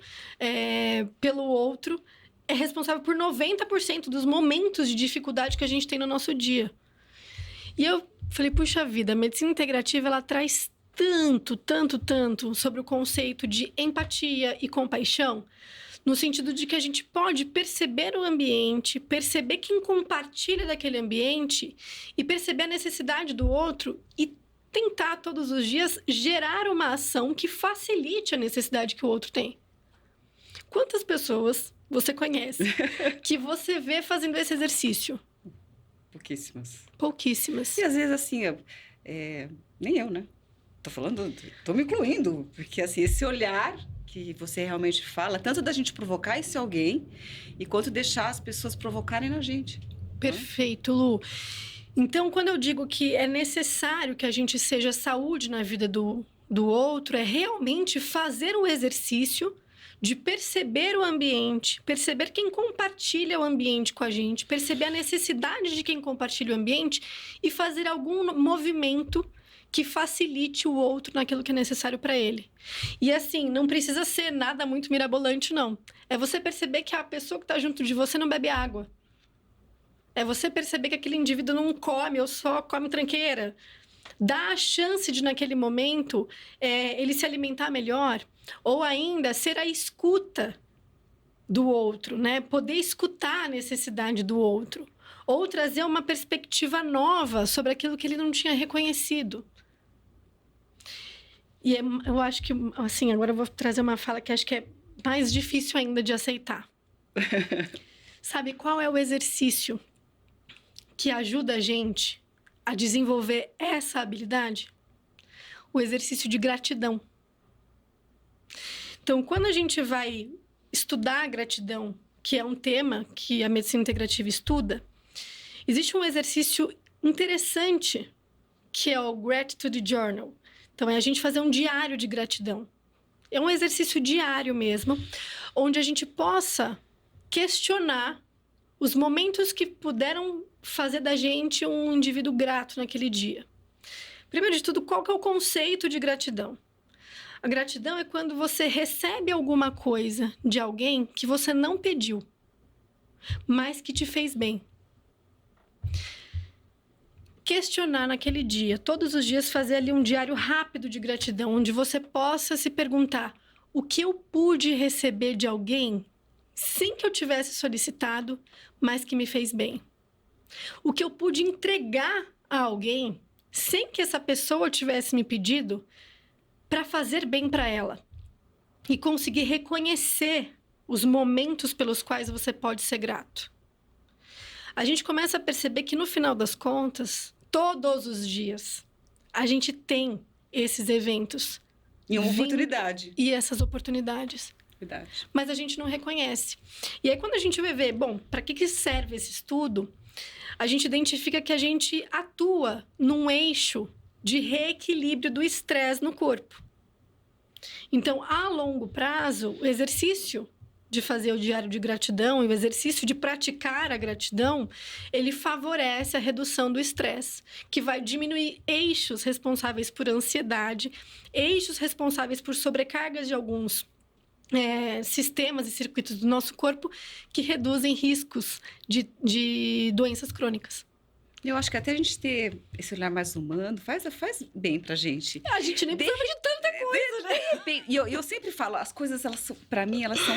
pelo outro é responsável por 90% dos momentos de dificuldade que a gente tem no nosso dia. E eu falei, puxa vida, a medicina integrativa, ela traz tanto sobre o conceito de empatia e compaixão, no sentido de que a gente pode perceber o ambiente, perceber quem compartilha daquele ambiente e perceber a necessidade do outro e tentar todos os dias gerar uma ação que facilite a necessidade que o outro tem. Quantas pessoas você conhece que você vê fazendo esse exercício? Pouquíssimas. E às vezes, assim, nem eu, né? Tô me incluindo, porque assim, esse olhar que você realmente fala, tanto da gente provocar esse alguém, e quanto deixar as pessoas provocarem na gente. Perfeito, Lu. Então, quando eu digo que é necessário que a gente seja saúde na vida do outro, é realmente fazer o exercício de perceber o ambiente, perceber quem compartilha o ambiente com a gente, perceber a necessidade de quem compartilha o ambiente e fazer algum movimento que facilite o outro naquilo que é necessário para ele. E assim, não precisa ser nada muito mirabolante, não. É você perceber que a pessoa que está junto de você não bebe água. É você perceber que aquele indivíduo não come ou só come tranqueira. Dá a chance de, naquele momento, ele se alimentar melhor. Ou ainda, ser a escuta do outro, né? Poder escutar a necessidade do outro. Ou trazer uma perspectiva nova sobre aquilo que ele não tinha reconhecido. E eu acho que, assim, agora eu vou trazer uma fala que acho que é mais difícil ainda de aceitar. Sabe qual é o exercício que ajuda a gente a desenvolver essa habilidade? O exercício de gratidão. Então, quando a gente vai estudar a gratidão, que é um tema que a medicina integrativa estuda, existe um exercício interessante que é o Gratitude Journal. Então, é a gente fazer um diário de gratidão. É um exercício diário mesmo, onde a gente possa questionar os momentos que puderam fazer da gente um indivíduo grato naquele dia. Primeiro de tudo, qual que é o conceito de gratidão? A gratidão é quando você recebe alguma coisa de alguém que você não pediu, mas que te fez bem. Questionar naquele dia, todos os dias fazer ali um diário rápido de gratidão, onde você possa se perguntar: o que eu pude receber de alguém sem que eu tivesse solicitado, mas que me fez bem? O que eu pude entregar a alguém sem que essa pessoa tivesse me pedido, para fazer bem para ela? E conseguir reconhecer os momentos pelos quais você pode ser grato. A gente começa a perceber que, no final das contas, todos os dias, a gente tem esses eventos. E uma oportunidade. E essas oportunidades. Verdade. Mas a gente não reconhece. E aí, quando a gente vai ver, bom, para que serve esse estudo? A gente identifica que a gente atua num eixo de reequilíbrio do estresse no corpo. Então, a longo prazo, o exercício de fazer o diário de gratidão e o exercício de praticar a gratidão, ele favorece a redução do estresse, que vai diminuir eixos responsáveis por ansiedade, eixos responsáveis por sobrecargas de alguns sistemas e circuitos do nosso corpo que reduzem riscos de doenças crônicas. Eu acho que até a gente ter esse olhar mais humano faz bem pra gente. A gente nem precisa de tanta coisa, né? E eu sempre falo, as coisas, para mim, elas são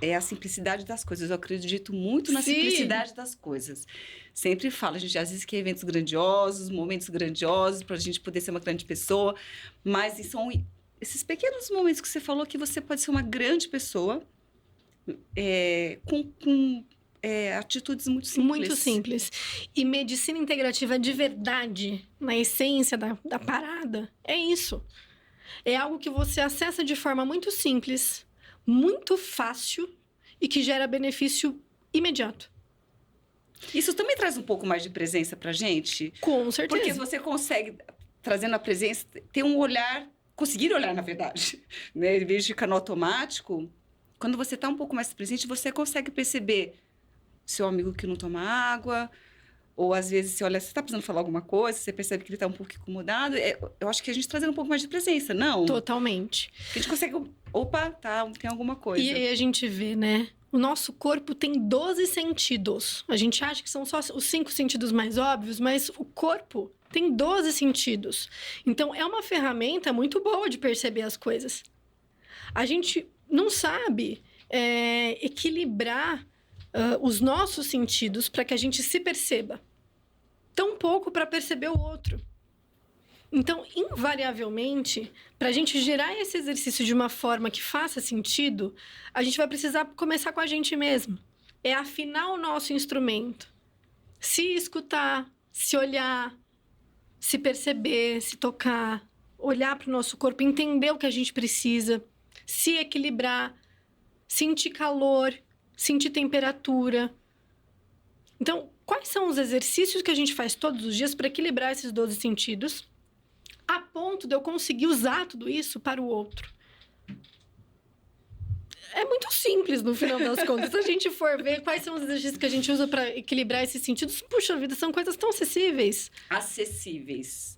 é a simplicidade das coisas. Eu acredito muito na Sim. simplicidade das coisas. Sempre falo, a gente às vezes quer eventos grandiosos, momentos grandiosos, para a gente poder ser uma grande pessoa, mas são esses pequenos momentos que você falou que você pode ser uma grande pessoa com atitudes muito simples. Muito simples. E medicina integrativa de verdade, na essência da parada, é isso. É algo que você acessa de forma muito simples, muito fácil e que gera benefício imediato. Isso também traz um pouco mais de presença pra gente? Com certeza. Porque você consegue, trazendo a presença, ter um olhar, conseguir olhar, na verdade, né? Em vez de ficar no automático, quando você está um pouco mais presente, você consegue perceber seu amigo que não toma água, ou às vezes você olha, você está precisando falar alguma coisa, você percebe que ele está um pouco incomodado. Eu acho que a gente trazendo um pouco mais de presença, não? Totalmente. A gente consegue, opa, tá, tem alguma coisa. E aí a gente vê, né? O nosso corpo tem 12 sentidos. A gente acha que são só os 5 sentidos mais óbvios, mas o corpo tem 12 sentidos. Então, é uma ferramenta muito boa de perceber as coisas. A gente não sabe equilibrar os nossos sentidos para que a gente se perceba. Tão pouco para perceber o outro. Então, invariavelmente, para a gente gerar esse exercício de uma forma que faça sentido, a gente vai precisar começar com a gente mesmo. É afinar o nosso instrumento. Se escutar, se olhar, se perceber, se tocar, olhar para o nosso corpo, entender o que a gente precisa, se equilibrar, sentir calor, sentir temperatura. Então, quais são os exercícios que a gente faz todos os dias para equilibrar esses 12 sentidos, a ponto de eu conseguir usar tudo isso para o outro? É muito simples, no final das contas. Se a gente for ver quais são os exercícios que a gente usa para equilibrar esses sentidos, puxa vida, são coisas tão acessíveis. Acessíveis.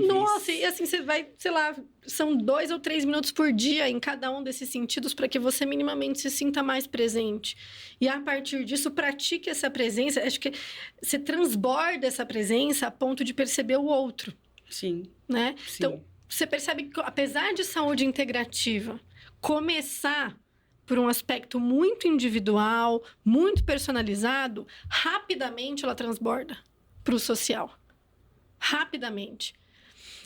Nossa, e assim, você vai, sei lá, são 2 ou 3 minutos por dia em cada um desses sentidos para que você minimamente se sinta mais presente. E a partir disso, pratique essa presença. Acho que você transborda essa presença a ponto de perceber o outro. Sim. Né? Sim. Então, você percebe que, apesar de saúde integrativa começar por um aspecto muito individual, muito personalizado, rapidamente ela transborda para o social. Rapidamente.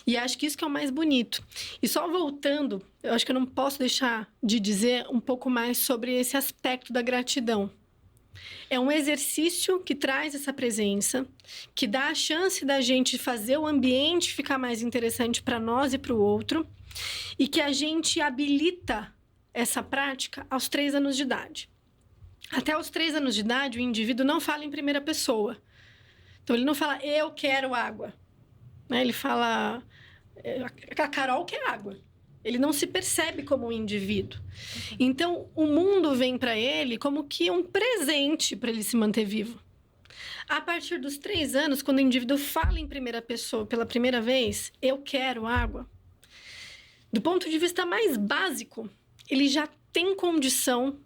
E acho que isso que é o mais bonito. E só voltando, eu acho que eu não posso deixar de dizer um pouco mais sobre esse aspecto da gratidão. É um exercício que traz essa presença, que dá a chance da gente fazer o ambiente ficar mais interessante para nós e para o outro, e que a gente habilita essa prática aos 3 anos de idade. Até os 3 anos de idade, o indivíduo não fala em primeira pessoa. Então, ele não fala, eu quero água. Né? Ele fala, a Carol quer água. Ele não se percebe como um indivíduo. Então, o mundo vem para ele como que um presente para ele se manter vivo. A partir dos 3 anos, quando o indivíduo fala em primeira pessoa pela primeira vez, eu quero água, do ponto de vista mais básico, ele já tem condição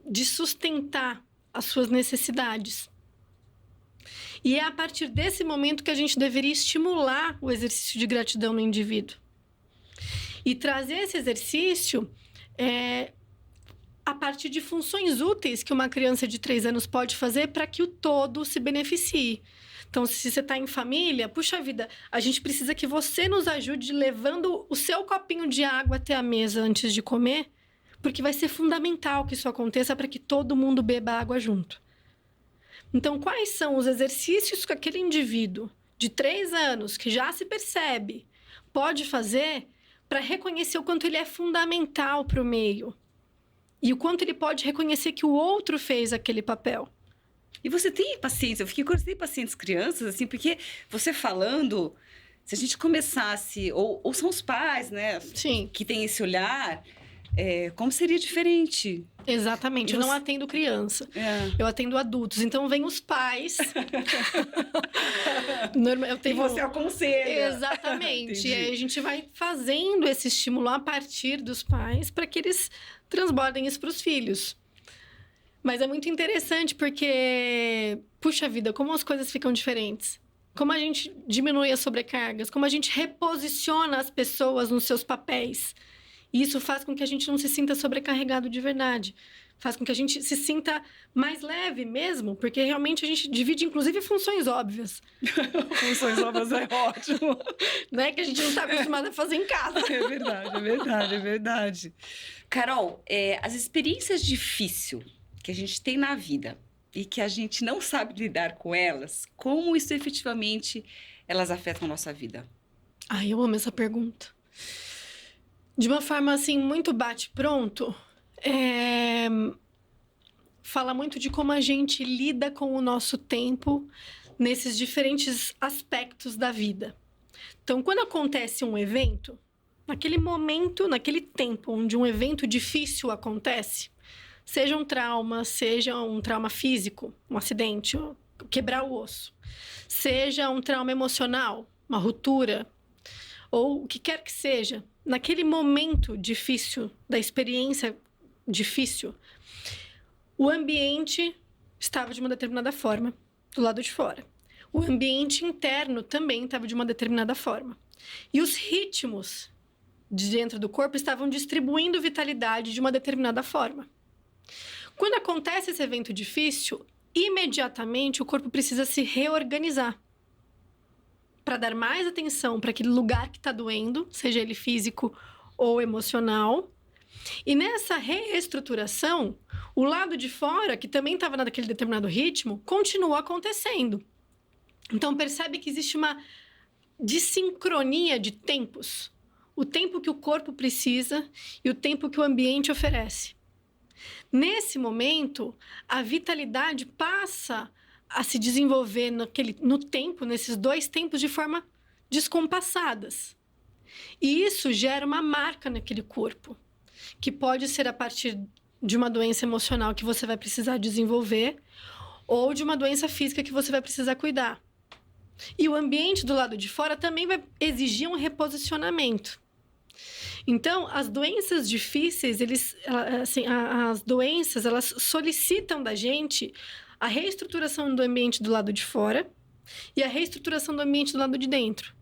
de sustentar as suas necessidades. E é a partir desse momento que a gente deveria estimular o exercício de gratidão no indivíduo. E trazer esse exercício a partir de funções úteis que uma criança de 3 anos pode fazer para que o todo se beneficie. Então, se você está em família, puxa vida, a gente precisa que você nos ajude levando o seu copinho de água até a mesa antes de comer, porque vai ser fundamental que isso aconteça para que todo mundo beba água junto. Então, quais são os exercícios que aquele indivíduo de 3 anos, que já se percebe, pode fazer para reconhecer o quanto ele é fundamental para o meio e o quanto ele pode reconhecer que o outro fez aquele papel? E você tem pacientes, eu fiquei curiosa, tem pacientes crianças, assim, porque você falando, se a gente começasse, ou são os pais, né? Sim. Que tem esse olhar, como seria diferente? Exatamente, eu não atendo criança, eu atendo adultos, então vem os pais. Eu tenho... E você aconselha. Exatamente, e aí a gente vai fazendo esse estímulo a partir dos pais para que eles transbordem isso para os filhos. Mas é muito interessante porque, puxa vida, como as coisas ficam diferentes. Como a gente diminui as sobrecargas, como a gente reposiciona as pessoas nos seus papéis. E isso faz com que a gente não se sinta sobrecarregado de verdade. faz com que a gente se sinta mais leve mesmo, porque realmente a gente divide, inclusive, funções óbvias. Funções óbvias é ótimo. Né? Que a gente não está acostumado a fazer em casa. É verdade, é verdade, é verdade. Carol, as experiências difíceis que a gente tem na vida e que a gente não sabe lidar com elas, como isso efetivamente elas afetam a nossa vida? Ai, eu amo essa pergunta. De uma forma, assim, muito bate-pronto, fala muito de como a gente lida com o nosso tempo nesses diferentes aspectos da vida. Então, quando acontece um evento, naquele momento, naquele tempo onde um evento difícil acontece, seja um trauma físico, um acidente, quebrar o osso, seja um trauma emocional, uma ruptura, ou o que quer que seja, naquele momento difícil, da experiência difícil, o ambiente estava de uma determinada forma, do lado de fora. O ambiente interno também estava de uma determinada forma. E os ritmos de dentro do corpo estavam distribuindo vitalidade de uma determinada forma. Quando acontece esse evento difícil, imediatamente o corpo precisa se reorganizar para dar mais atenção para aquele lugar que está doendo, seja ele físico ou emocional. E nessa reestruturação, o lado de fora, que também estava naquele determinado ritmo, continua acontecendo. Então, percebe que existe uma dissincronia de tempos. O tempo que o corpo precisa e o tempo que o ambiente oferece. Nesse momento, a vitalidade passa a se desenvolver no tempo, nesses dois tempos, de forma descompassadas. E isso gera uma marca naquele corpo, que pode ser a partir de uma doença emocional que você vai precisar desenvolver ou de uma doença física que você vai precisar cuidar. E o ambiente do lado de fora também vai exigir um reposicionamento. Então, as doenças difíceis, as doenças, elas solicitam da gente a reestruturação do ambiente do lado de fora e a reestruturação do ambiente do lado de dentro.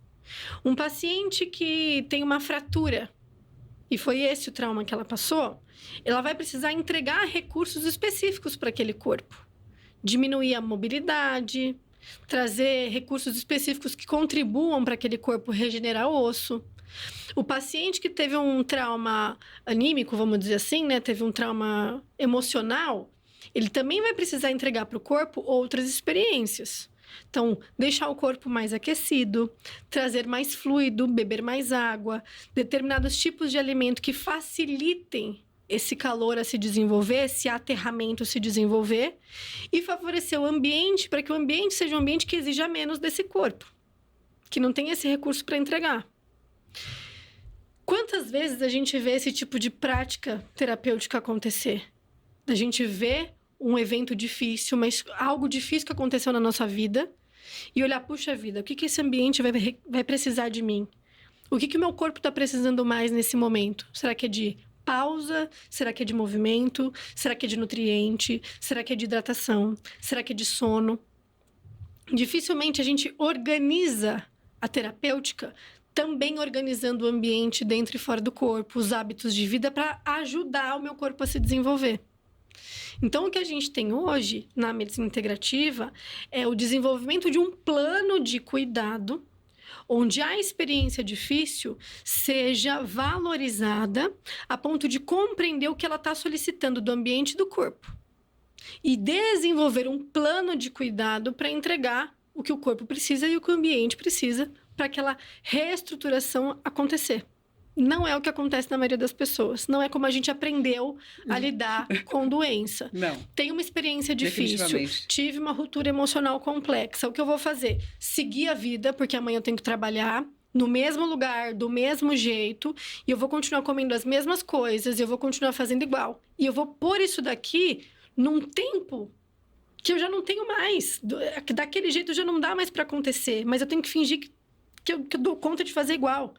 Um paciente que tem uma fratura, e foi esse o trauma que ela passou, ela vai precisar entregar recursos específicos para aquele corpo. Diminuir a mobilidade, trazer recursos específicos que contribuam para aquele corpo regenerar o osso. O paciente que teve um trauma anímico, vamos dizer assim, né? Teve um trauma emocional, ele também vai precisar entregar para o corpo outras experiências. Então, deixar o corpo mais aquecido, trazer mais fluido, beber mais água, determinados tipos de alimento que facilitem esse calor a se desenvolver, esse aterramento se desenvolver e favorecer o ambiente para que o ambiente seja um ambiente que exija menos desse corpo, que não tem esse recurso para entregar. Quantas vezes a gente vê esse tipo de prática terapêutica acontecer? A gente vê um evento difícil, mas algo difícil que aconteceu na nossa vida e olhar, puxa vida, o que esse ambiente vai precisar de mim? O que o meu corpo está precisando mais nesse momento? Será que é de pausa? Será que é de movimento? Será que é de nutriente? Será que é de hidratação? Será que é de sono? Dificilmente a gente organiza a terapêutica também organizando o ambiente dentro e fora do corpo, os hábitos de vida para ajudar o meu corpo a se desenvolver. Então, o que a gente tem hoje na medicina integrativa é o desenvolvimento de um plano de cuidado onde a experiência difícil seja valorizada a ponto de compreender o que ela está solicitando do ambiente e do corpo. E desenvolver um plano de cuidado para entregar o que o corpo precisa e o que o ambiente precisa para aquela reestruturação acontecer. Não é o que acontece na maioria das pessoas. Não é como a gente aprendeu a lidar com doença. Não. Tem uma experiência difícil, tive uma ruptura emocional complexa. O que eu vou fazer? Seguir a vida, porque amanhã eu tenho que trabalhar no mesmo lugar, do mesmo jeito, e eu vou continuar comendo as mesmas coisas, e eu vou continuar fazendo igual. E eu vou pôr isso daqui num tempo que eu já não tenho mais. Daquele jeito já não dá mais para acontecer, mas eu tenho que fingir que eu dou conta de fazer igual.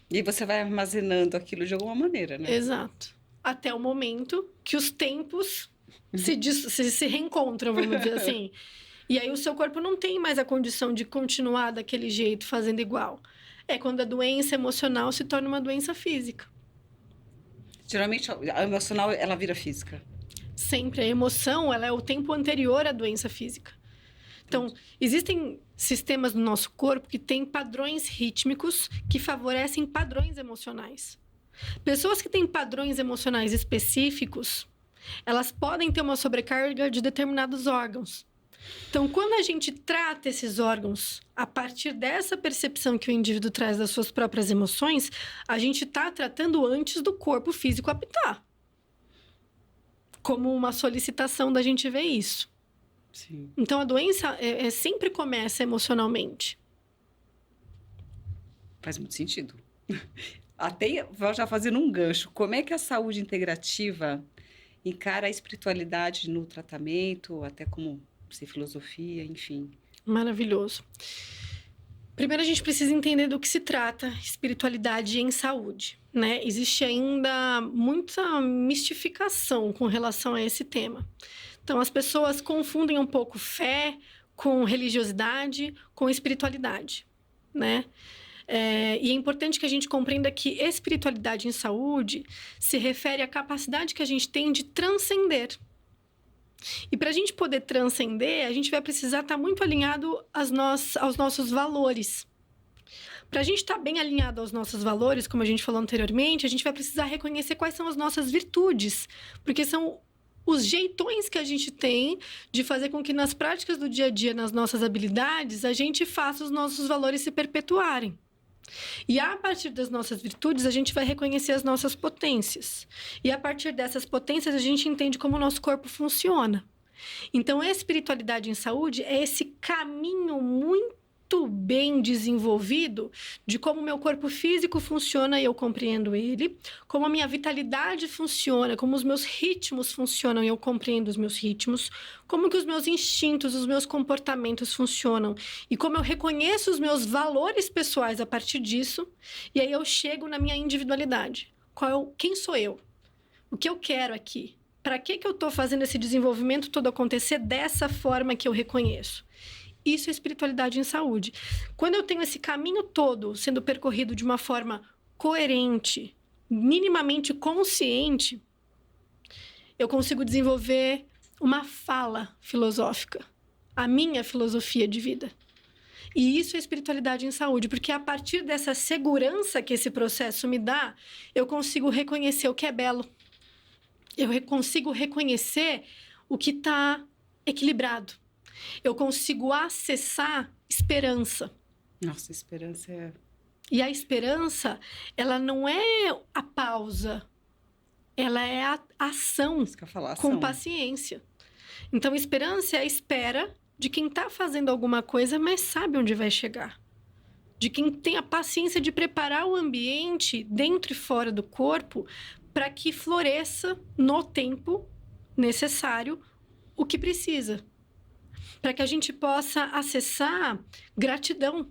E você vai armazenando aquilo de alguma maneira, né? Exato. Até o momento que os tempos se reencontram, vamos dizer assim. E aí o seu corpo não tem mais a condição de continuar daquele jeito, fazendo igual. É quando a doença emocional se torna uma doença física. Geralmente, a emocional, ela vira física. Sempre. A emoção, ela é o tempo anterior à doença física. Então, existem sistemas no nosso corpo que têm padrões rítmicos que favorecem padrões emocionais. Pessoas que têm padrões emocionais específicos, elas podem ter uma sobrecarga de determinados órgãos. Então, quando a gente trata esses órgãos a partir dessa percepção que o indivíduo traz das suas próprias emoções, a gente está tratando antes do corpo físico apitar. Como uma solicitação da gente ver isso. Sim. Então, a doença sempre começa emocionalmente. Faz muito sentido. Até já fazendo um gancho, como é que a saúde integrativa encara a espiritualidade no tratamento, até como filosofia, enfim? Maravilhoso. Primeiro, a gente precisa entender do que se trata espiritualidade em saúde, né? Existe ainda muita mistificação com relação a esse tema. Então, as pessoas confundem um pouco fé com religiosidade, com espiritualidade, né? E é importante que a gente compreenda que espiritualidade em saúde se refere à capacidade que a gente tem de transcender. E para a gente poder transcender, a gente vai precisar estar muito alinhado aos nossos valores. Para a gente estar bem alinhado aos nossos valores, como a gente falou anteriormente, a gente vai precisar reconhecer quais são as nossas virtudes, porque são os jeitões que a gente tem de fazer com que nas práticas do dia a dia, nas nossas habilidades, a gente faça os nossos valores se perpetuarem. E a partir das nossas virtudes, a gente vai reconhecer as nossas potências. E a partir dessas potências, a gente entende como o nosso corpo funciona. Então, a espiritualidade em saúde é esse caminho muito bem desenvolvido de como o meu corpo físico funciona e eu compreendo ele, como a minha vitalidade funciona, como os meus ritmos funcionam e eu compreendo os meus ritmos, como que os meus instintos, os meus comportamentos funcionam e como eu reconheço os meus valores pessoais a partir disso, e aí eu chego na minha individualidade. Quem sou eu? O que eu quero aqui? Para que eu estou fazendo esse desenvolvimento todo acontecer dessa forma que eu reconheço? Isso é espiritualidade em saúde. Quando eu tenho esse caminho todo sendo percorrido de uma forma coerente, minimamente consciente, eu consigo desenvolver uma fala filosófica, a minha filosofia de vida. E isso é espiritualidade em saúde, porque a partir dessa segurança que esse processo me dá, eu consigo reconhecer o que é belo. Eu consigo reconhecer o que está equilibrado. Eu consigo acessar esperança. Nossa, esperança é... E a esperança, ela não é a pausa. Ela é a ação, Isso que eu ia falar, com ação. paciência. Então, esperança é a espera de quem está fazendo alguma coisa, mas sabe onde vai chegar. De quem tem a paciência de preparar o ambiente, dentro e fora do corpo, para que floresça no tempo necessário o que precisa. Para que a gente possa acessar gratidão.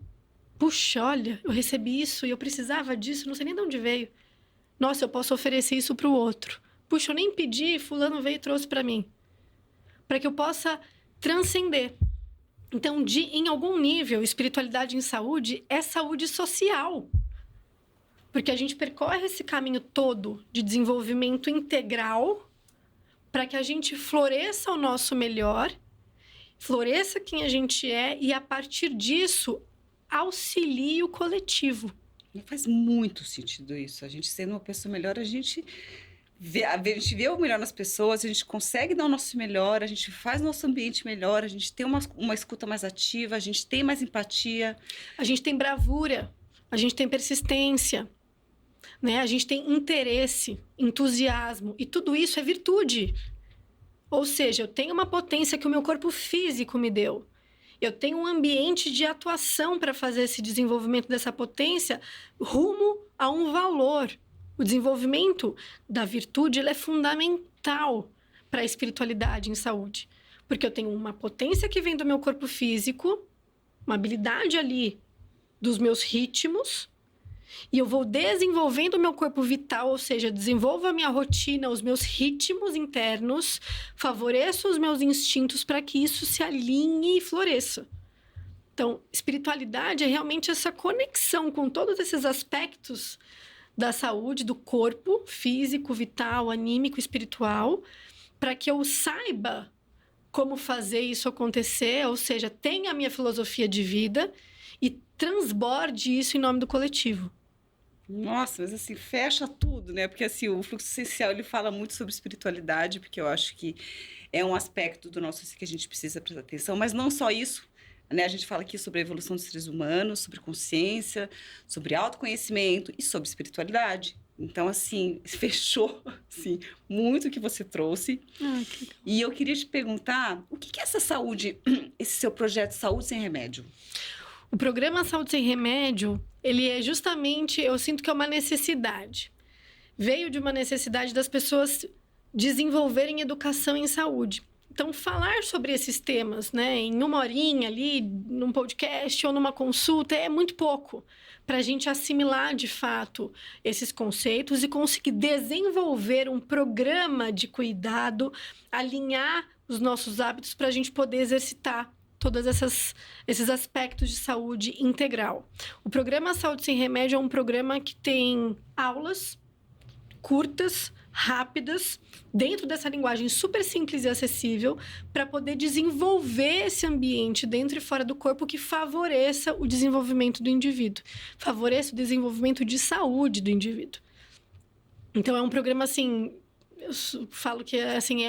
Puxa, olha, eu recebi isso e eu precisava disso, não sei nem de onde veio. Nossa, eu posso oferecer isso para o outro. Puxa, eu nem pedi, fulano veio e trouxe para mim. Para que eu possa transcender. Então, em algum nível, espiritualidade em saúde é saúde social. Porque a gente percorre esse caminho todo de desenvolvimento integral para que a gente floresça o nosso melhor, floresça quem a gente é e, a partir disso, auxilie o coletivo. Faz muito sentido isso. A gente sendo uma pessoa melhor, a gente vê o melhor nas pessoas, a gente consegue dar o nosso melhor, a gente faz nosso ambiente melhor, a gente tem uma escuta mais ativa, a gente tem mais empatia. A gente tem bravura, a gente tem persistência, né? A gente tem interesse, entusiasmo, e tudo isso é virtude. Ou seja, eu tenho uma potência que o meu corpo físico me deu. Eu tenho um ambiente de atuação para fazer esse desenvolvimento dessa potência rumo a um valor. O desenvolvimento da virtude ele é fundamental para a espiritualidade em saúde. Porque eu tenho uma potência que vem do meu corpo físico, uma habilidade ali dos meus ritmos, e eu vou desenvolvendo o meu corpo vital, ou seja, desenvolvo a minha rotina, os meus ritmos internos, favoreço os meus instintos para que isso se alinhe e floresça. Então, espiritualidade é realmente essa conexão com todos esses aspectos da saúde, do corpo físico, vital, anímico, espiritual, para que eu saiba como fazer isso acontecer, ou seja, tenha a minha filosofia de vida e transborde isso em nome do coletivo. Nossa, mas assim, fecha tudo, né? Porque assim, o fluxo essencial, ele fala muito sobre espiritualidade, porque eu acho que é um aspecto do nosso ser que a gente precisa prestar atenção, mas não só isso, né? A gente fala aqui sobre a evolução dos seres humanos, sobre consciência, sobre autoconhecimento e sobre espiritualidade. Então, assim, fechou, assim, muito o que você trouxe. Que legal. E eu queria te perguntar, o que é essa saúde, esse seu projeto Saúde Sem Remédio? O programa Saúde Sem Remédio, ele é justamente, eu sinto que é uma necessidade. Veio de uma necessidade das pessoas desenvolverem educação em saúde. Então, falar sobre esses temas, né, em uma horinha ali, num podcast ou numa consulta, é muito pouco para a gente assimilar de fato esses conceitos e conseguir desenvolver um programa de cuidado, alinhar os nossos hábitos para a gente poder exercitar todos esses aspectos de saúde integral. O programa Saúde Sem Remédio é um programa que tem aulas curtas, rápidas, dentro dessa linguagem super simples e acessível, para poder desenvolver esse ambiente dentro e fora do corpo que favoreça o desenvolvimento do indivíduo, favoreça o desenvolvimento de saúde do indivíduo. Então, é um programa, assim, eu falo que assim,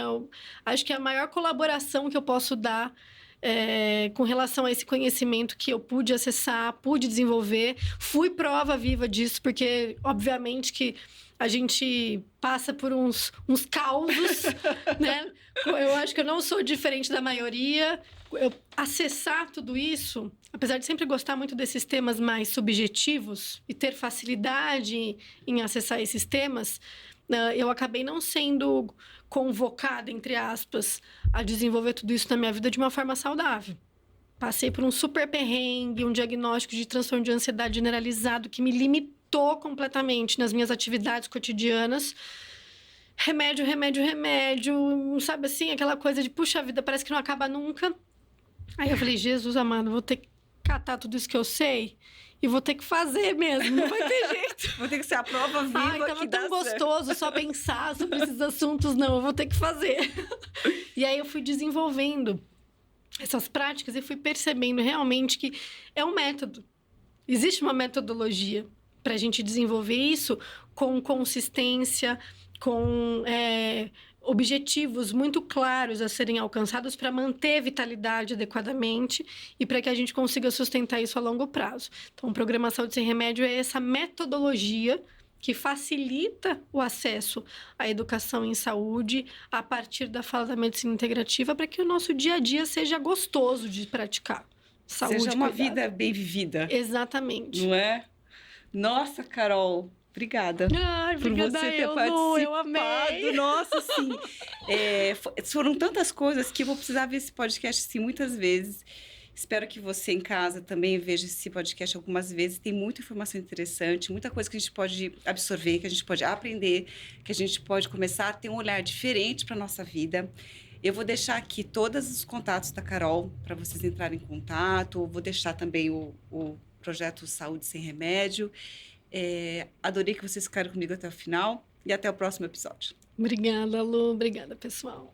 acho que é a maior colaboração que eu posso dar com relação a esse conhecimento que eu pude acessar, pude desenvolver. Fui prova viva disso, porque, obviamente, que a gente passa por uns causos, né? Eu acho que eu não sou diferente da maioria. Eu acessar tudo isso, apesar de sempre gostar muito desses temas mais subjetivos e ter facilidade em acessar esses temas, eu acabei não sendo convocada, entre aspas, a desenvolver tudo isso na minha vida de uma forma saudável. Passei por um super perrengue, um diagnóstico de transtorno de ansiedade generalizado que me limitou completamente nas minhas atividades cotidianas. Remédio, remédio, remédio, sabe assim? Aquela coisa de, puxa vida, parece que não acaba nunca. Aí eu falei, Jesus amado, vou ter que catar tudo isso que eu sei e vou ter que fazer mesmo, não vai ter jeito. Vou ter que ser a prova viva. Ai, tava tão gostoso só pensar sobre esses assuntos, não, eu vou ter que fazer. E aí eu fui desenvolvendo essas práticas e fui percebendo realmente que é um método. Existe uma metodologia para a gente desenvolver isso com consistência, com objetivos muito claros a serem alcançados para manter a vitalidade adequadamente e para que a gente consiga sustentar isso a longo prazo. Então, o programa Saúde Sem Remédio é essa metodologia que facilita o acesso à educação em saúde a partir da fala da medicina integrativa para que o nosso dia a dia seja gostoso de praticar. Saúde, seja uma cuidado. vida bem vivida. Exatamente. Não é? Nossa, Carol, obrigada. Ai, obrigada por você ter Lu, participado. eu amei. Nossa, assim, foram tantas coisas que eu vou precisar ver esse podcast assim, muitas vezes. Espero que você em casa também veja esse podcast algumas vezes. Tem muita informação interessante, muita coisa que a gente pode absorver, que a gente pode aprender, que a gente pode começar a ter um olhar diferente para a nossa vida. Eu vou deixar aqui todos os contatos da Carol para vocês entrarem em contato. Vou deixar também o projeto Saúde Sem Remédio. Adorei que vocês ficaram comigo até o final e até o próximo episódio. Obrigada, Lu. Obrigada, pessoal.